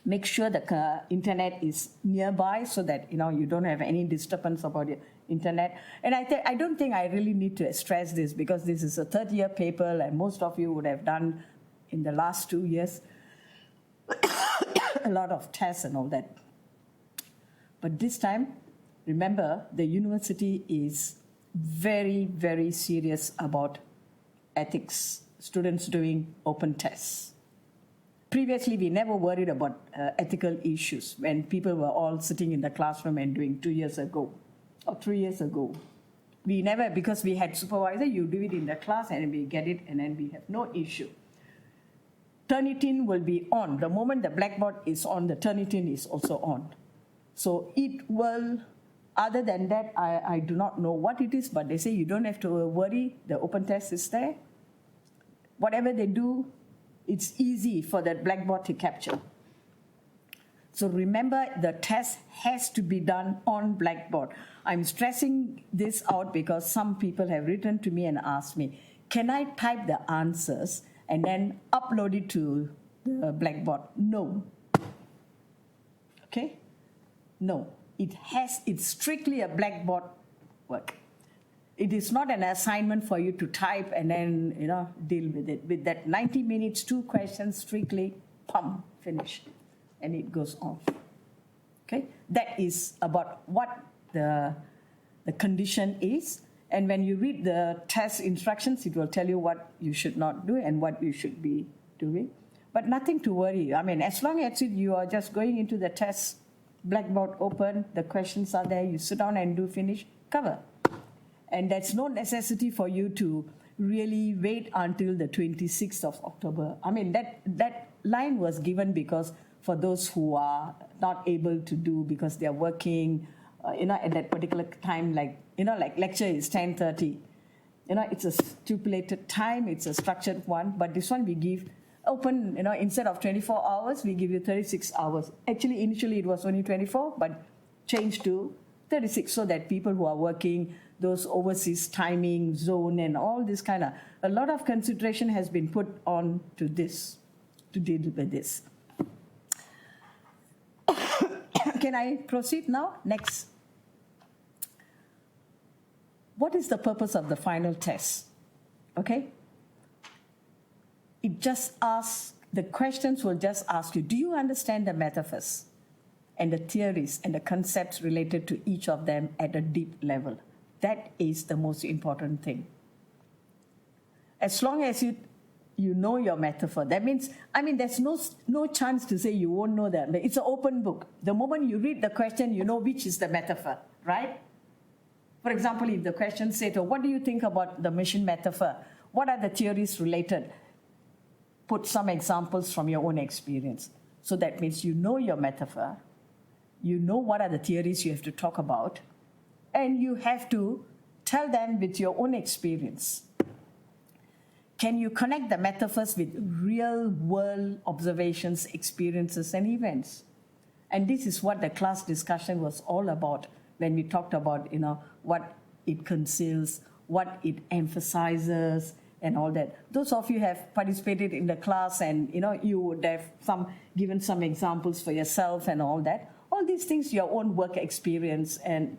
make sure the internet is nearby so that you don't have any disturbance about your internet. And I don't think I really need to stress this because this is a third-year paper and most of you would have done in the last 2 years a lot of tests and all that. But this time, remember, the university is very, very serious about ethics, students doing open tests. Previously, we never worried about ethical issues when people were all sitting in the classroom and doing 2 years ago or 3 years ago. We never, because we had supervisor, you do it in the class and we get it and then we have no issue. Turnitin will be on. The moment the Blackboard is on, the Turnitin is also on. So it will, other than that, I do not know what it is, but they say you don't have to worry, the open test is there. Whatever they do, it's easy for that Blackboard to capture. So remember, the test has to be done on Blackboard. I'm stressing this out because some people have written to me and asked me, can I type the answers and then upload it to the Blackboard? No. Okay? No. It's strictly a Blackboard work. It is not an assignment for you to type and then deal with it. With that 90 minutes, 2 questions, strictly, finish. And it goes off. Okay? That is about what the condition is. And when you read the test instructions, it will tell you what you should not do and what you should be doing. But nothing to worry. I mean, as long as you are just going into the test, Blackboard open, the questions are there, you sit down and do finish, cover. And there's no necessity for you to really wait until the 26th of October. I mean, that line was given because for those who are not able to do because they're working, at that particular time, like lecture is 10:30. It's a stipulated time, it's a structured one, but this one we give open, instead of 24 hours, we give you 36 hours. Actually, initially it was only 24, but changed to 36 so that people who are working, those overseas timing zone and all this a lot of consideration has been put on to this, to deal with this. Can I proceed now? Next. What is the purpose of the final test? Okay? It just asks, the questions will just ask you, do you understand the metaphors and the theories and the concepts related to each of them at a deep level? That is the most important thing. As long as you know your metaphor, that means, there's no chance to say you won't know that. It's an open book. The moment you read the question, you know which is the metaphor, right? For example, if the question says, what do you think about the machine metaphor? What are the theories related? Put some examples from your own experience. So that means you know your metaphor, you know what are the theories you have to talk about, and you have to tell them with your own experience. Can you connect the metaphors with real-world observations, experiences, and events? And this is what the class discussion was all about when we talked about, what it conceals, what it emphasizes, and all that. Those of you have participated in the class and, you would have given some examples for yourself and all that. All these things, your own work experience and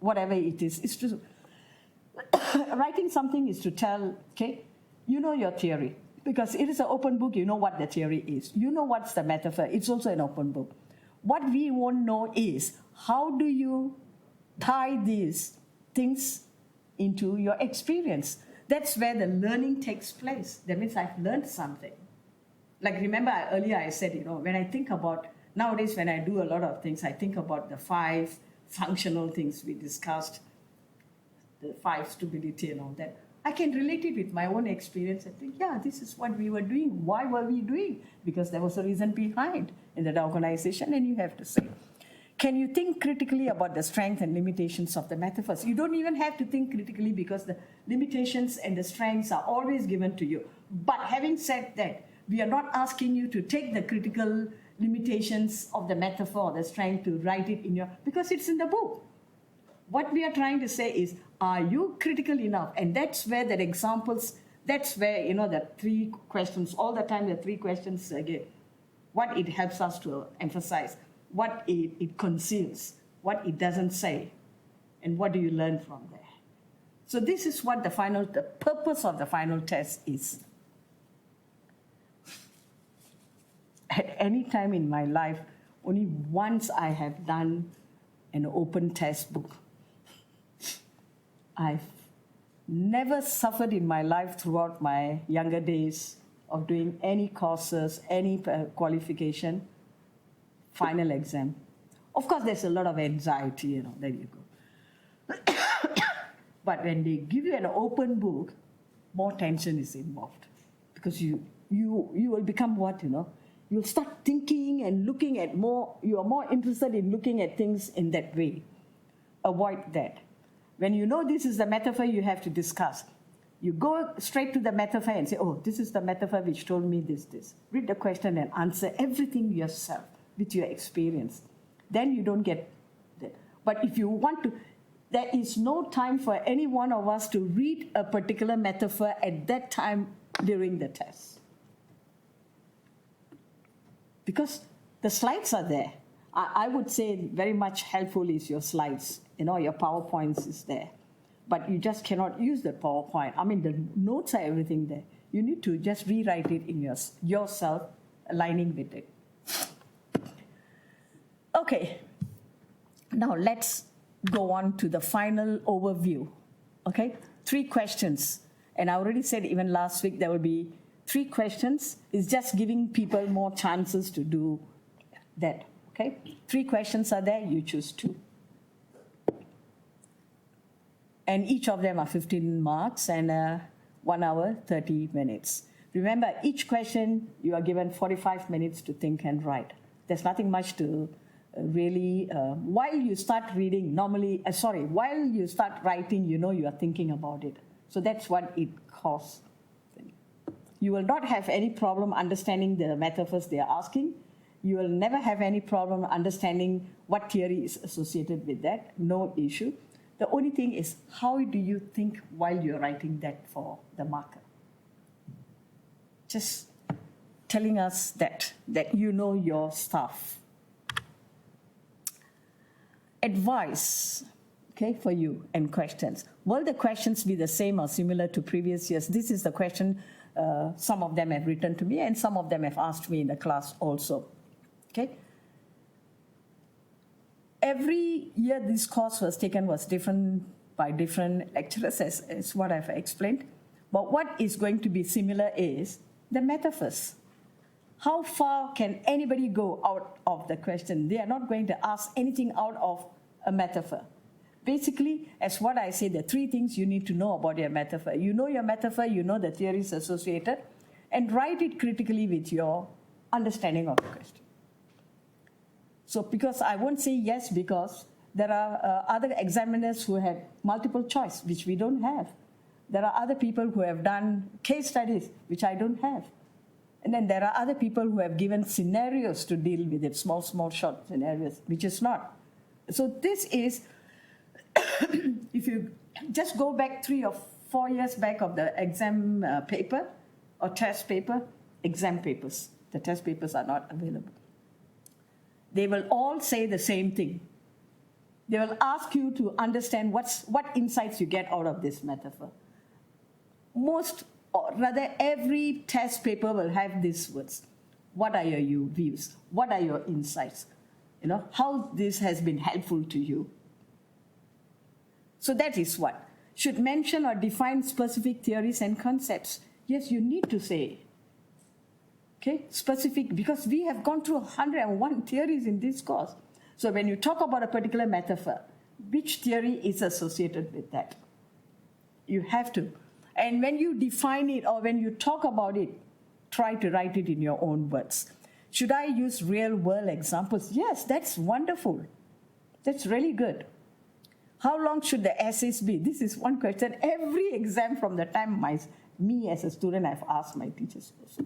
whatever it is to... Writing something is to tell, okay, you know your theory. Because it is an open book, you know what the theory is. You know what's the metaphor, it's also an open book. What we won't know is, how do you tie these things into your experience? That's where the learning takes place. That means I've learned something. Like, remember earlier I said, when I think about, nowadays when I do a lot of things, I think about the 5 functional things we discussed, the 5 stability and all that. I can relate it with my own experience and think, yeah, this is what we were doing. Why were we doing? Because there was a reason behind in that organization, and you have to say. Can you think critically about the strengths and limitations of the metaphors? You don't even have to think critically, because the limitations and the strengths are always given to you. But having said that, we are not asking you to take the critical limitations of the metaphor or the strength to write it in your, because it's in the book. What we are trying to say is, are you critical enough? And that's where the examples, that's where, the 3 questions, all the time the 3 questions again, what it helps us to emphasize, what it conceals, what it doesn't say, and what do you learn from there. So this is what the purpose of the final test is. At any time in my life, only once I have done an open test book. I've never suffered in my life throughout my younger days of doing any courses, any qualification, final exam. Of course, there's a lot of anxiety, there you go. But when they give you an open book, more tension is involved. Because you will become what, You'll start thinking and looking at you are more interested in looking at things in that way. Avoid that. When you know this is the metaphor you have to discuss, you go straight to the metaphor and say, oh, this is the metaphor which told me this. Read the question and answer everything yourself with your experience. Then you don't get that. But if you want to, there is no time for any one of us to read a particular metaphor at that time during the test. Because the slides are there. I would say very much helpful is your slides. Your PowerPoints is there. But you just cannot use the PowerPoint. I mean, the notes are everything there. You need to just rewrite it in yourself, aligning with it. Okay. Now let's go on to the final overview. Okay? 3 questions. And I already said even last week there will be 3 questions. It's just giving people more chances to do that. Okay? 3 questions are there, you choose 2. And each of them are 15 marks and 1 hour, 30 minutes. Remember, each question you are given 45 minutes to think and write. There's nothing much to really, while you start reading, while you start writing, you are thinking about it. So that's what it costs. You will not have any problem understanding the metaphors they are asking. You will never have any problem understanding what theory is associated with that. No issue. The only thing is, how do you think while you're writing that for the marker? Just telling us that you know your stuff. Advice, okay, for you and questions. Will the questions be the same or similar to previous years? This is the question some of them have written to me and some of them have asked me in the class also. Okay. Every year this course was taken was different by different lecturers, as what I've explained. But what is going to be similar is the metaphors. How far can anybody go out of the question? They are not going to ask anything out of a metaphor. Basically, as what I say, the 3 things you need to know about your metaphor. You know your metaphor, you know the theories associated, and write it critically with your understanding of the question. So because I won't say yes, because there are other examiners who had multiple choice, which we don't have. There are other people who have done case studies, which I don't have. And then there are other people who have given scenarios to deal with it, small, short scenarios, which is not. So this is, if you just go back 3 or 4 years back of the exam paper or test paper, exam papers. The test papers are not available. They will all say the same thing. They will ask you to understand what insights you get out of this metaphor. Most or rather every test paper will have these words. What are your views? What are your insights? How this has been helpful to you. So that is what. Should mention or define specific theories and concepts. Yes, you need to say, okay, specific, because we have gone through 101 theories in this course. So when you talk about a particular metaphor, which theory is associated with that? You have to. And when you define it or when you talk about it, try to write it in your own words. Should I use real world examples? Yes, that's wonderful. That's really good. How long should the essays be? This is one question. Every exam from the time me as a student, I've asked my teachers also.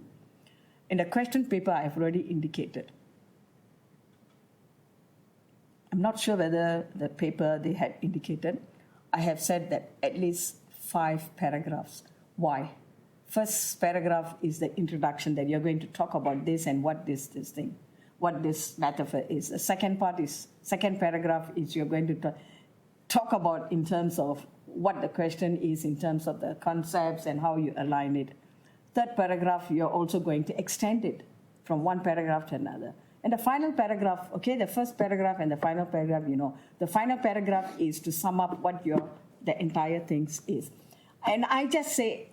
In the question paper, I've already indicated. I'm not sure whether the paper they had indicated. I have said that at least 5 paragraphs. Why? First paragraph is the introduction, that you're going to talk about this and what this thing, what this metaphor is. The second paragraph is you're going to talk about in terms of what the question is, in terms of the concepts and how you align it. Third paragraph, you're also going to extend it from one paragraph to another. And the final paragraph, okay, the first paragraph and the final paragraph, the final paragraph is to sum up what the entire thing is. And I just say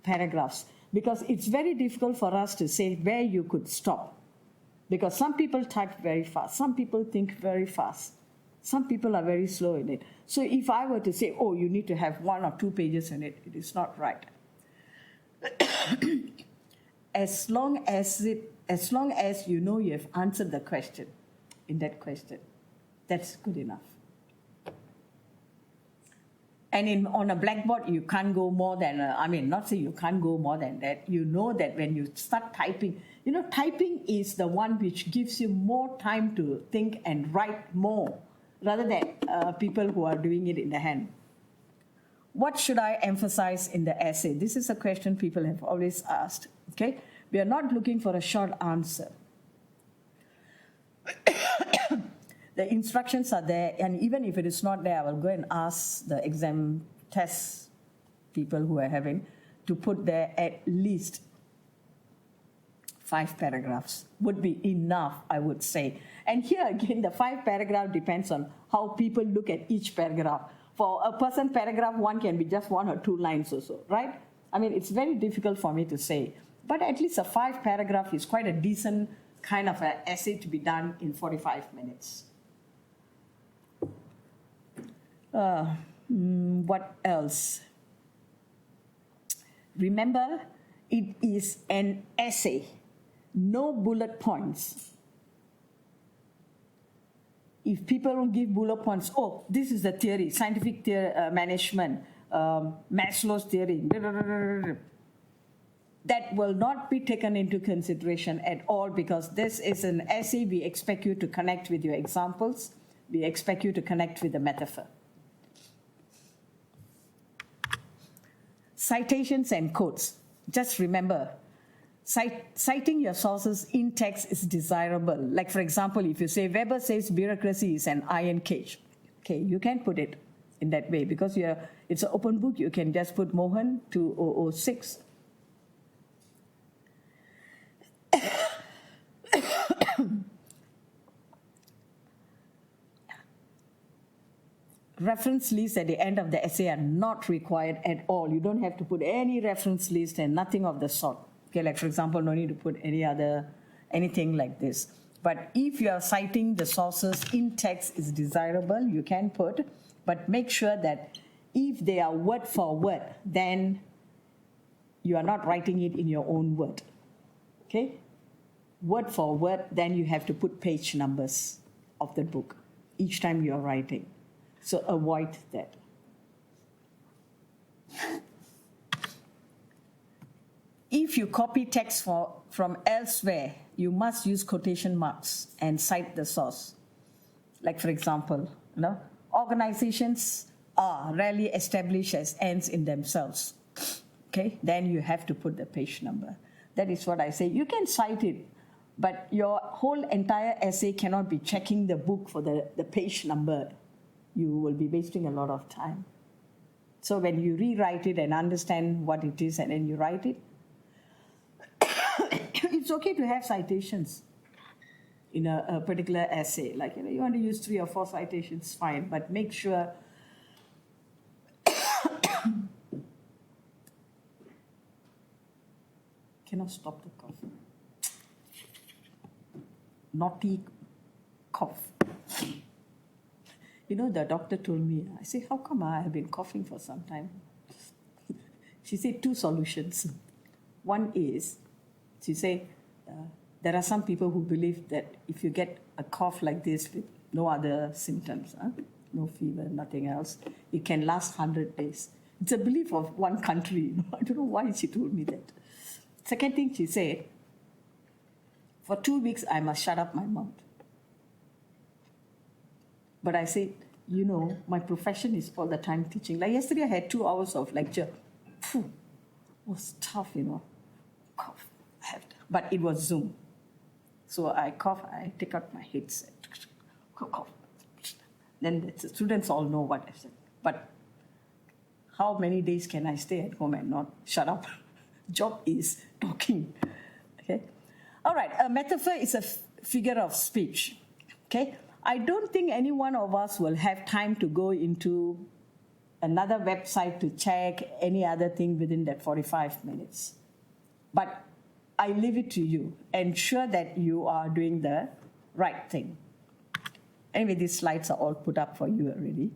paragraphs because it's very difficult for us to say where you could stop. Because some people type very fast, some people think very fast, some people are very slow in it. So if I were to say, oh, you need to have 1 or 2 pages in it, it is not right. As long as you have answered the question in that question, that's good enough. And on a blackboard, you can't go more than, not say you can't go more than that. You know that when you start typing, typing is the one which gives you more time to think and write more rather than people who are doing it in the hand. What should I emphasize in the essay? This is a question people have always asked, okay? We are not looking for a short answer. The instructions are there, and even if it is not there, I will go and ask the exam test people who are having to put there at least 5 paragraphs would be enough, I would say. And here again, the 5 paragraph depends on how people look at each paragraph. For a person, paragraph 1 can be just 1 or 2 lines or so, right? It's very difficult for me to say. But at least a 5 paragraph is quite a decent kind of an essay to be done in 45 minutes. What else? Remember, it is an essay, no bullet points. If people will give bullet points, oh, this is the theory, scientific theory, management, Maslow's theory, that will not be taken into consideration at all, because this is an essay. We expect you to connect with your examples. We expect you to connect with the metaphor. Citations and quotes. Just remember, citing your sources in text is desirable. Like, for example, if you say Weber says bureaucracy is an iron cage, okay, you can put it in that way because it's an open book. You can just put Mohan 2006. Reference lists at the end of the essay are not required at all. You don't have to put any reference list and nothing of the sort. Okay, like for example, no need to put anything like this. But if you are citing the sources in text is desirable, you can put, but make sure that if they are word for word, then you are not writing it in your own word. Okay? Word for word, then you have to put page numbers of the book each time you are writing. So avoid that. If you copy text from elsewhere, you must use quotation marks and cite the source. Like, for example, organizations are rarely established as ends in themselves. Okay, then you have to put the page number. That is what I say. You can cite it, but your whole entire essay cannot be checking the book for the page number. You will be wasting a lot of time. So when you rewrite it and understand what it is and then you write it, it's okay to have citations in a particular essay. Like, you want to use 3 or 4 citations, fine, but make sure cannot stop the cough. Naughty cough. The doctor told me, I said, how come I have been coughing for some time? She said 2 solutions. One is, she said, there are some people who believe that if you get a cough like this with no other symptoms, no fever, nothing else, it can last 100 days. It's a belief of one country. I don't know why she told me that. Second thing she said, for 2 weeks I must shut up my mouth. But I said, my profession is all the time teaching. Like yesterday I had 2 hours of lecture. Phew, it was tough, Cough. But it was Zoom. So I cough, I take out my headset. Cough. Then the students all know what I said. But how many days can I stay at home and not shut up? Job is talking. Okay. All right. A metaphor is a figure of speech. Okay. I don't think any one of us will have time to go into another website to check any other thing within that 45 minutes. But I leave it to you. Ensure that you are doing the right thing. Anyway, these slides are all put up for you already.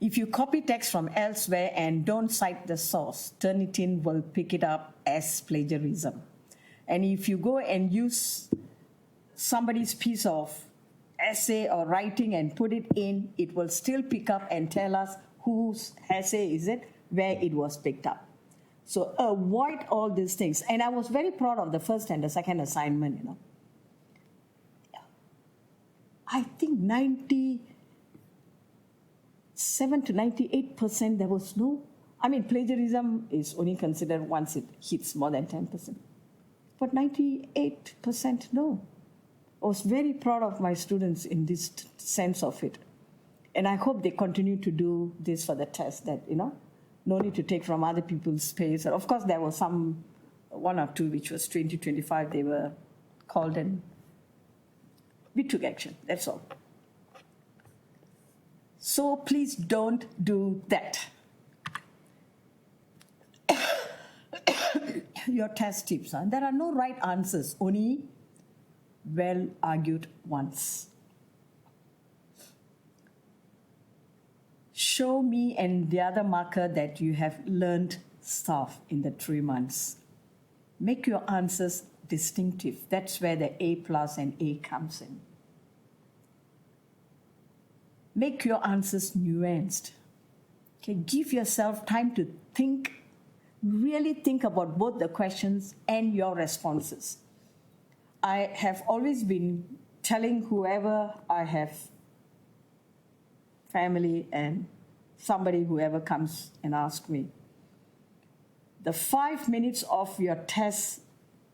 If you copy text from elsewhere and don't cite the source, Turnitin will pick it up as plagiarism. And if you go and use somebody's piece of essay or writing and put it in, it will still pick up and tell us whose essay is it, where it was picked up. So avoid all these things. And I was very proud of the first and the second assignment, I think 97 to 98%, there was no, plagiarism is only considered once it hits more than 10%. But 98%, no. I was very proud of my students in this sense of it. And I hope they continue to do this for the test, that, no need to take from other people's space. Of course, there was one or two, which was 20, 25, they were called and we took action, that's all. So please don't do that. Your test tips. There are no right answers, only well-argued ones. Show me and the other marker that you have learned stuff in the 3 months. Make your answers distinctive. That's where the A+ and A comes in. Make your answers nuanced. Okay, give yourself time to think, really think about both the questions and your responses. I have always been telling whoever I have, family and somebody, whoever comes and asks me, the 5 minutes of your test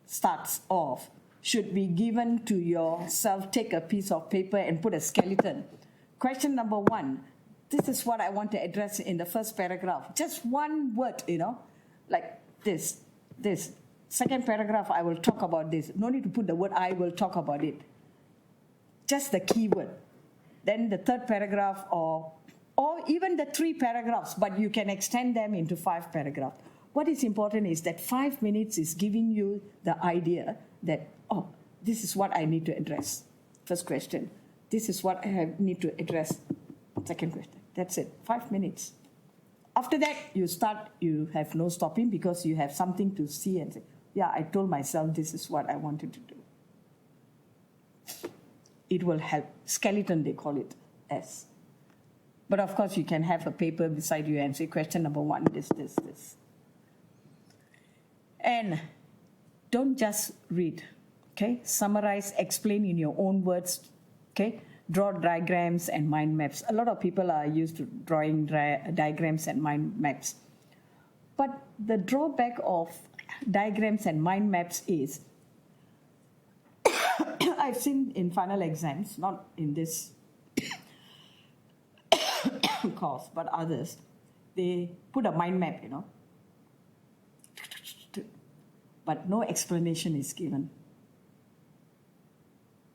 starts off should be given to yourself. Take a piece of paper and put a skeleton. Question number 1, this is what I want to address in the first paragraph. Just one word, like this. Second paragraph, I will talk about this. No need to put the word I will talk about it. Just the key word. Then the third paragraph or even the 3 paragraphs, but you can extend them into 5 paragraphs. What is important is that 5 minutes is giving you the idea that, this is what I need to address. First question. This is what I need to address. Second question. That's it. 5 minutes. After that, you have no stopping because you have something to see and say, yeah, I told myself this is what I wanted to do. It will help. Skeleton, they call it S. But of course, you can have a paper beside you and say, question number 1, this. And don't just read, okay? Summarize, explain in your own words, okay? Draw diagrams and mind maps. A lot of people are used to drawing diagrams and mind maps. But the drawback of diagrams and mind maps is, I've seen in final exams, not in this course, but others, they put a mind map, but no explanation is given.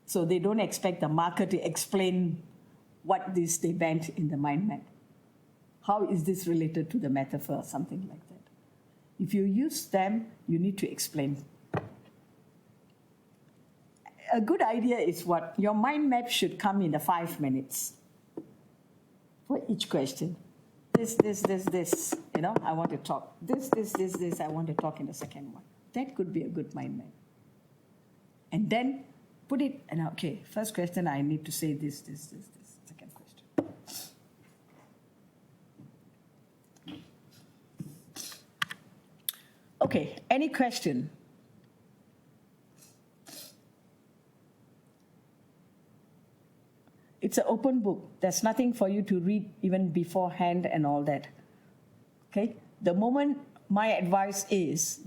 So they don't expect the marker to explain what they meant in the mind map. How is this related to the metaphor, something like that. If you use them, you need to explain. A good idea is what? Your mind map should come in the 5 minutes for each question. This, I want to talk. This, I want to talk in the second one. That could be a good mind map. And then put it, and okay, first question, I need to say this. Second question. Okay, any question? It's an open book. There's nothing for you to read even beforehand and all that. Okay? The moment, my advice is,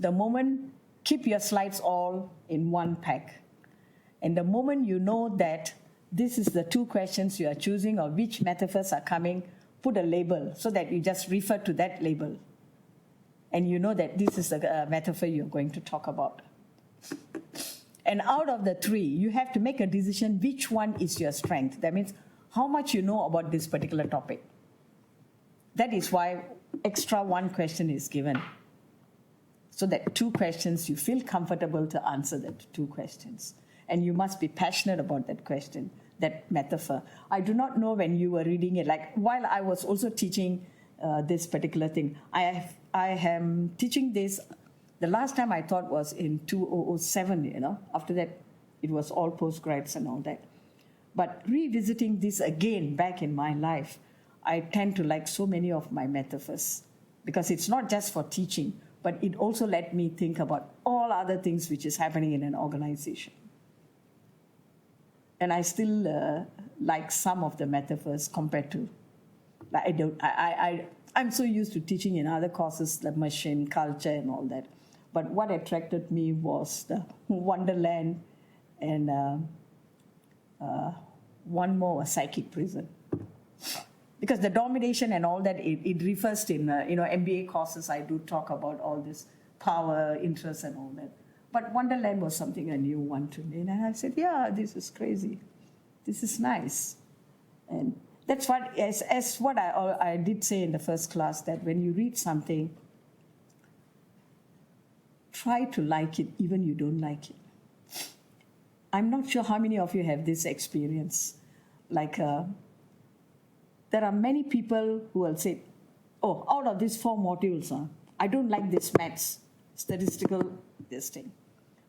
keep your slides all in one pack. And the moment you know that this is the 2 questions you are choosing or which metaphors are coming, put a label so that you just refer to that label. And you know that this is the metaphor you're going to talk about. And out of the 3, you have to make a decision which one is your strength. That means how much you know about this particular topic. That is why extra 1 question is given. So that 2 questions, you feel comfortable to answer that 2 questions. And you must be passionate about that question, that metaphor. I do not know when you were reading it, like while I was also teaching this particular thing, I am teaching this. The last time I taught was in 2007, After that, it was all postgrads and all that. But revisiting this again back in my life, I tend to like so many of my metaphors because it's not just for teaching, but it also let me think about all other things which is happening in an organization. And I still like some of the metaphors compared to, I'm so used to teaching in other courses, like machine, culture and all that. But what attracted me was the Wonderland and one more, a psychic prison. Because the domination and all that, it refers to, MBA courses, I do talk about all this power, interest and all that. But Wonderland was something a new one to me. And I said, yeah, this is crazy. This is nice. And that's what, as what I did say in the first class, that when you read something, try to like it, even you don't like it. I'm not sure how many of you have this experience. Like, there are many people who will say, oh, out of these 4 modules, I don't like this maths, statistical, this thing.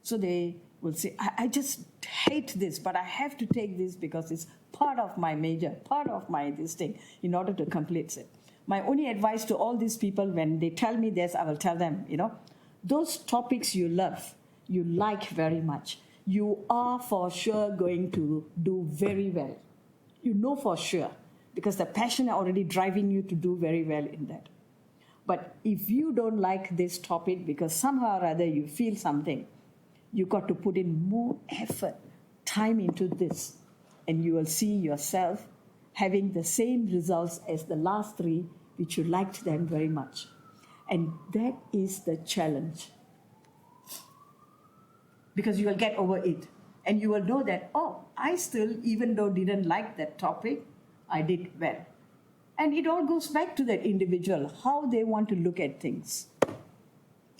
So they will say, I just hate this, but I have to take this because it's part of my major, part of my this thing, in order to complete it. My only advice to all these people, when they tell me this, I will tell them, those topics you love, you like very much, you are for sure going to do very well. You know for sure, because the passion already driving you to do very well in that. But if you don't like this topic because somehow or other you feel something, you got to put in more effort, time into this, and you will see yourself having the same results as the last 3, which you liked them very much. And that is the challenge. Because you will get over it. And you will know that, oh, I still, even though didn't like that topic, I did well. And it all goes back to that individual, how they want to look at things.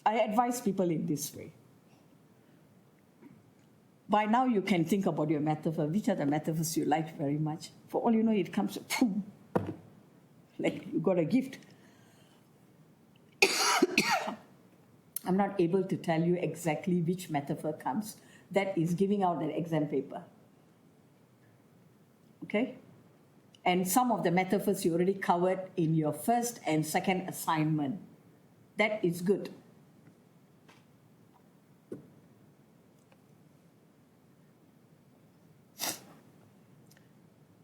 I advise people in this way. By now you can think about your metaphor. Which are the metaphors you like very much? For all you know, it comes, boom, like you got a gift. I'm not able to tell you exactly which metaphor comes. That is giving out an exam paper. Okay? And some of the metaphors you already covered in your first and second assignment. That is good.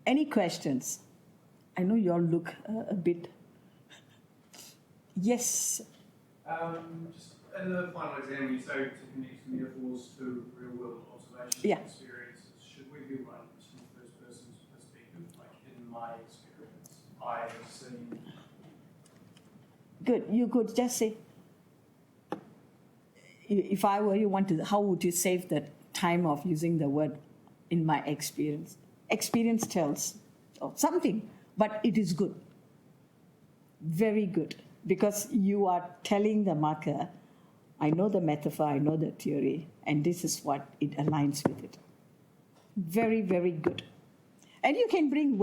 Any questions? I know you all look a bit. Yes. Just in the final exam, you say to connect metaphors to real-world observations Yeah. and experiences. Should we be running from the first person's perspective, like in my experience? I have seen. Good. You could just say, if I were you, how would you save the time of using the word in my experience? Experience tells of something, but it is good. Very good. Because you are telling the marker, I know the metaphor, I know the theory, and this is what it aligns with it. Very, very good. And you can bring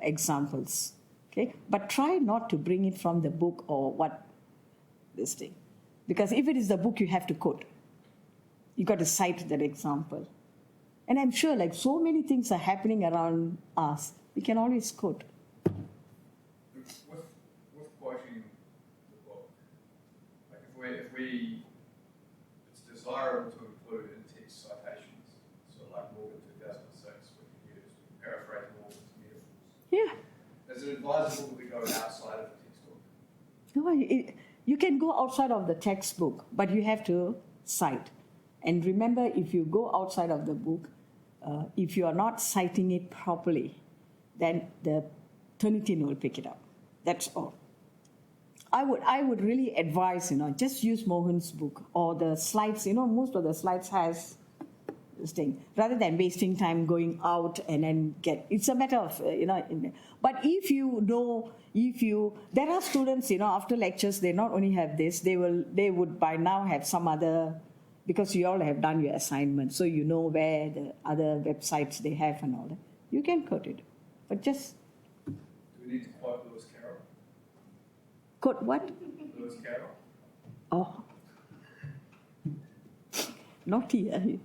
examples, okay? But try not to bring it from the book or this thing. Because if it is the book, you have to quote. You got to cite that example. And I'm sure like so many things are happening around us, we can always quote. With quoting the book, like it's desirable to include in-text citations. So like Morgan 2006, we can use paraphrase Morgan's metaphors. Yeah. Is it advisable that we go outside of the textbook? No, you can go outside of the textbook, but you have to cite. And remember, if you go outside of the book, if you are not citing it properly, then the Turnitin will pick it up. That's all. I would really advise, just use Mohan's book or the slides. Most of the slides has this thing, rather than wasting time going out and then it's a matter of, but there are students, after lectures, they not only have this, they would by now have some other, because you all have done your assignment, so you know where the other websites they have and all that. You can quote it, but just. Do we need to quote Lewis Carroll? Quote what? Lewis Carroll. Oh. Naughty, are you?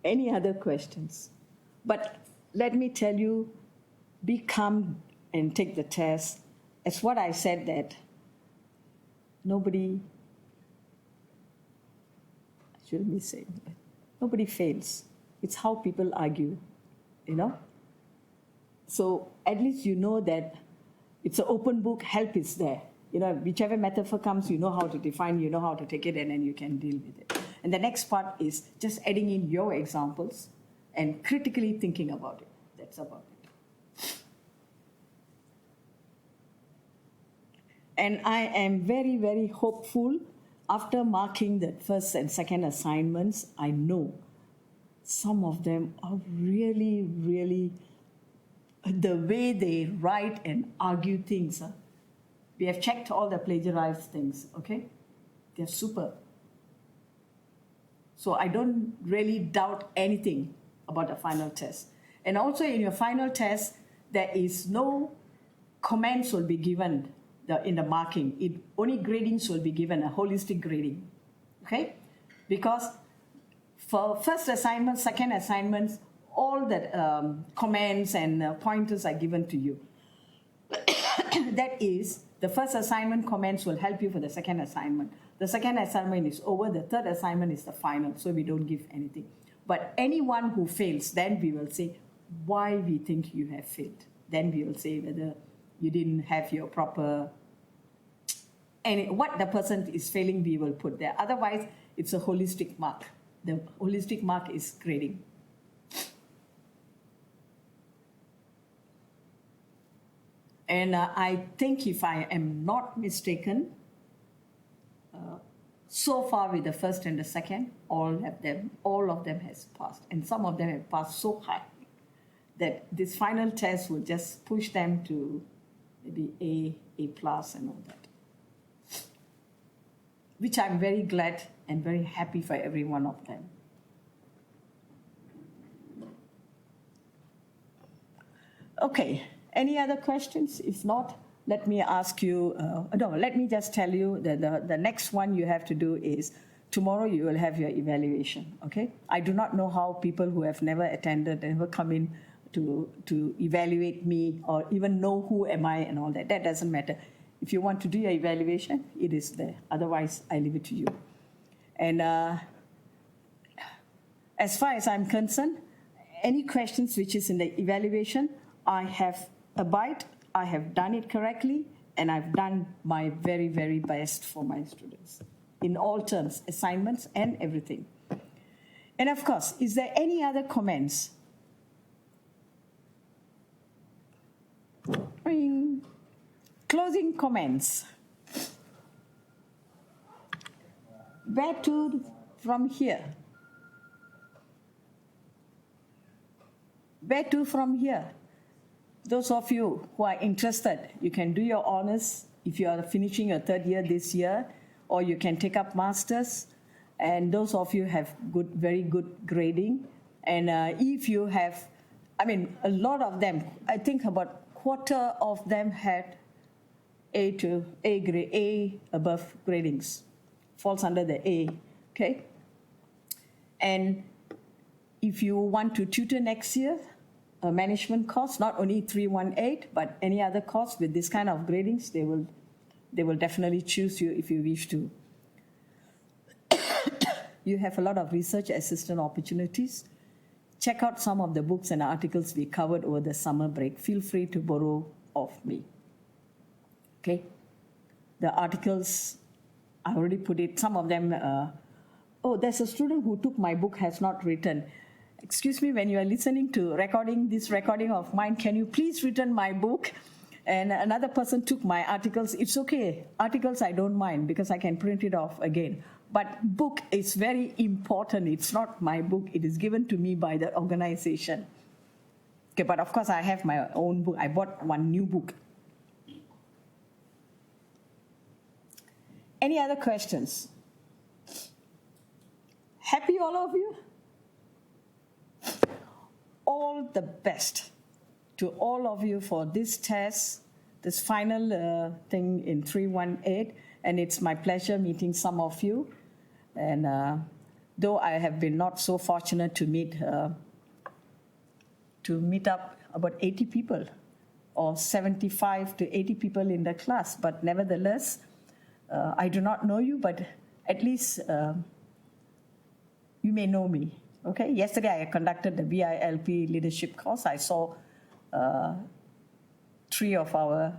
Any other questions? But let me tell you, be calm and take the test. It's what I said, that nobody, I shouldn't be saying that, nobody fails. It's how people argue, So at least you know that it's an open book, help is there. Whichever metaphor comes, you know how to define, you know how to take it, and then you can deal with it. And the next part is just adding in your examples and critically thinking about it. That's about it. And I am very, very hopeful. After marking the first and second assignments, I know some of them are really, really, the way they write and argue things. We have checked all the plagiarized things, okay? They're super. So I don't really doubt anything about the final test. And also in your final test, there is no comments will be given in the marking. Only gradings will be given, a holistic grading, okay? Because for first assignment, second assignments, all the comments and pointers are given to you. That is, the first assignment comments will help you for the second assignment. The second assignment is over. The third assignment is the final, so we don't give anything. But anyone who fails, then we will say why we think you have failed. Then we will say whether you didn't have your proper, and what the person is failing, we will put there. Otherwise, it's a holistic mark. The holistic mark is grading. And I think, if I am not mistaken, so far with the first and the second, all of them has passed. And some of them have passed so high that this final test will just push them to maybe A plus and all that. Which I'm very glad and very happy for every one of them. Okay. Any other questions? If not, let me ask you, let me just tell you that the next one you have to do is, tomorrow you will have your evaluation, okay? I do not know how people who have never attended, never come in to evaluate me or even know who am I and all that. That doesn't matter. If you want to do your evaluation, it is there. Otherwise, I leave it to you. And as far as I'm concerned, any questions which is in the evaluation, I have done it correctly, and I've done my very, very best for my students in all terms, assignments and everything. And of course, is there any other comments? Closing comments. Where to from here? Where to from here? Those of you who are interested, you can do your honors if you are finishing your third year this year, or you can take up masters. And those of you have good, very good grading. And if you have, I mean, a lot of them, I think about quarter of them had A to A grade, A above gradings, falls under the A, okay? And if you want to tutor next year, a management course, not only 318, but any other course with this kind of gradings, they will definitely choose you if you wish to. You have a lot of research assistant opportunities. Check out some of the books and articles we covered over the summer break. Feel free to borrow of me. Okay? The articles, I already put it, some of them, there's a student who took my book, has not written. Excuse me, when you are listening to this recording of mine, can you please return my book? And another person took my articles. It's okay. Articles I don't mind because I can print it off again. But book is very important. It's not my book. It is given to me by the organization. Okay, but of course I have my own book. I bought one new book. Any other questions? Happy, all of you? All the best to all of you for this test, this final thing in 318. And it's my pleasure meeting some of you. And though I have been not so fortunate to meet up about 80 people or 75 to 80 people in the class, but nevertheless, I do not know you, but at least you may know me. Okay. Yesterday I conducted the VILP leadership course. I saw 3 of our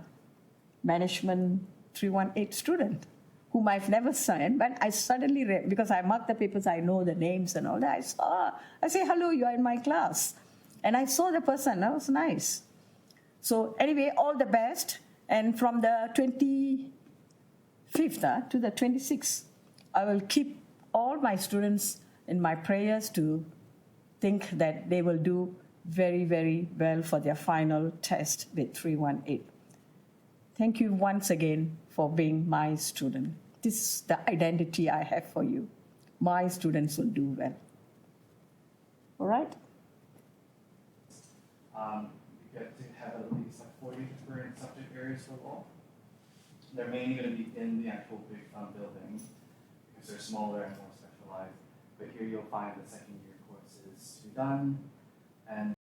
management 318 students whom I've never seen, but I suddenly read, because I marked the papers, I know the names and all that. I say, hello, you are in my class. And I saw the person, that was nice. So anyway, all the best. And from the 25th to the 26th, I will keep all my students in my prayers to think that they will do very, very well for their final test with 318. Thank you once again for being my student. This is the identity I have for you. My students will do well. All right? You get to have at least like 40 different subject areas for law. They're mainly going to be in the actual big building because they're smaller and more specialized. But here you'll find the second year courses to be done, and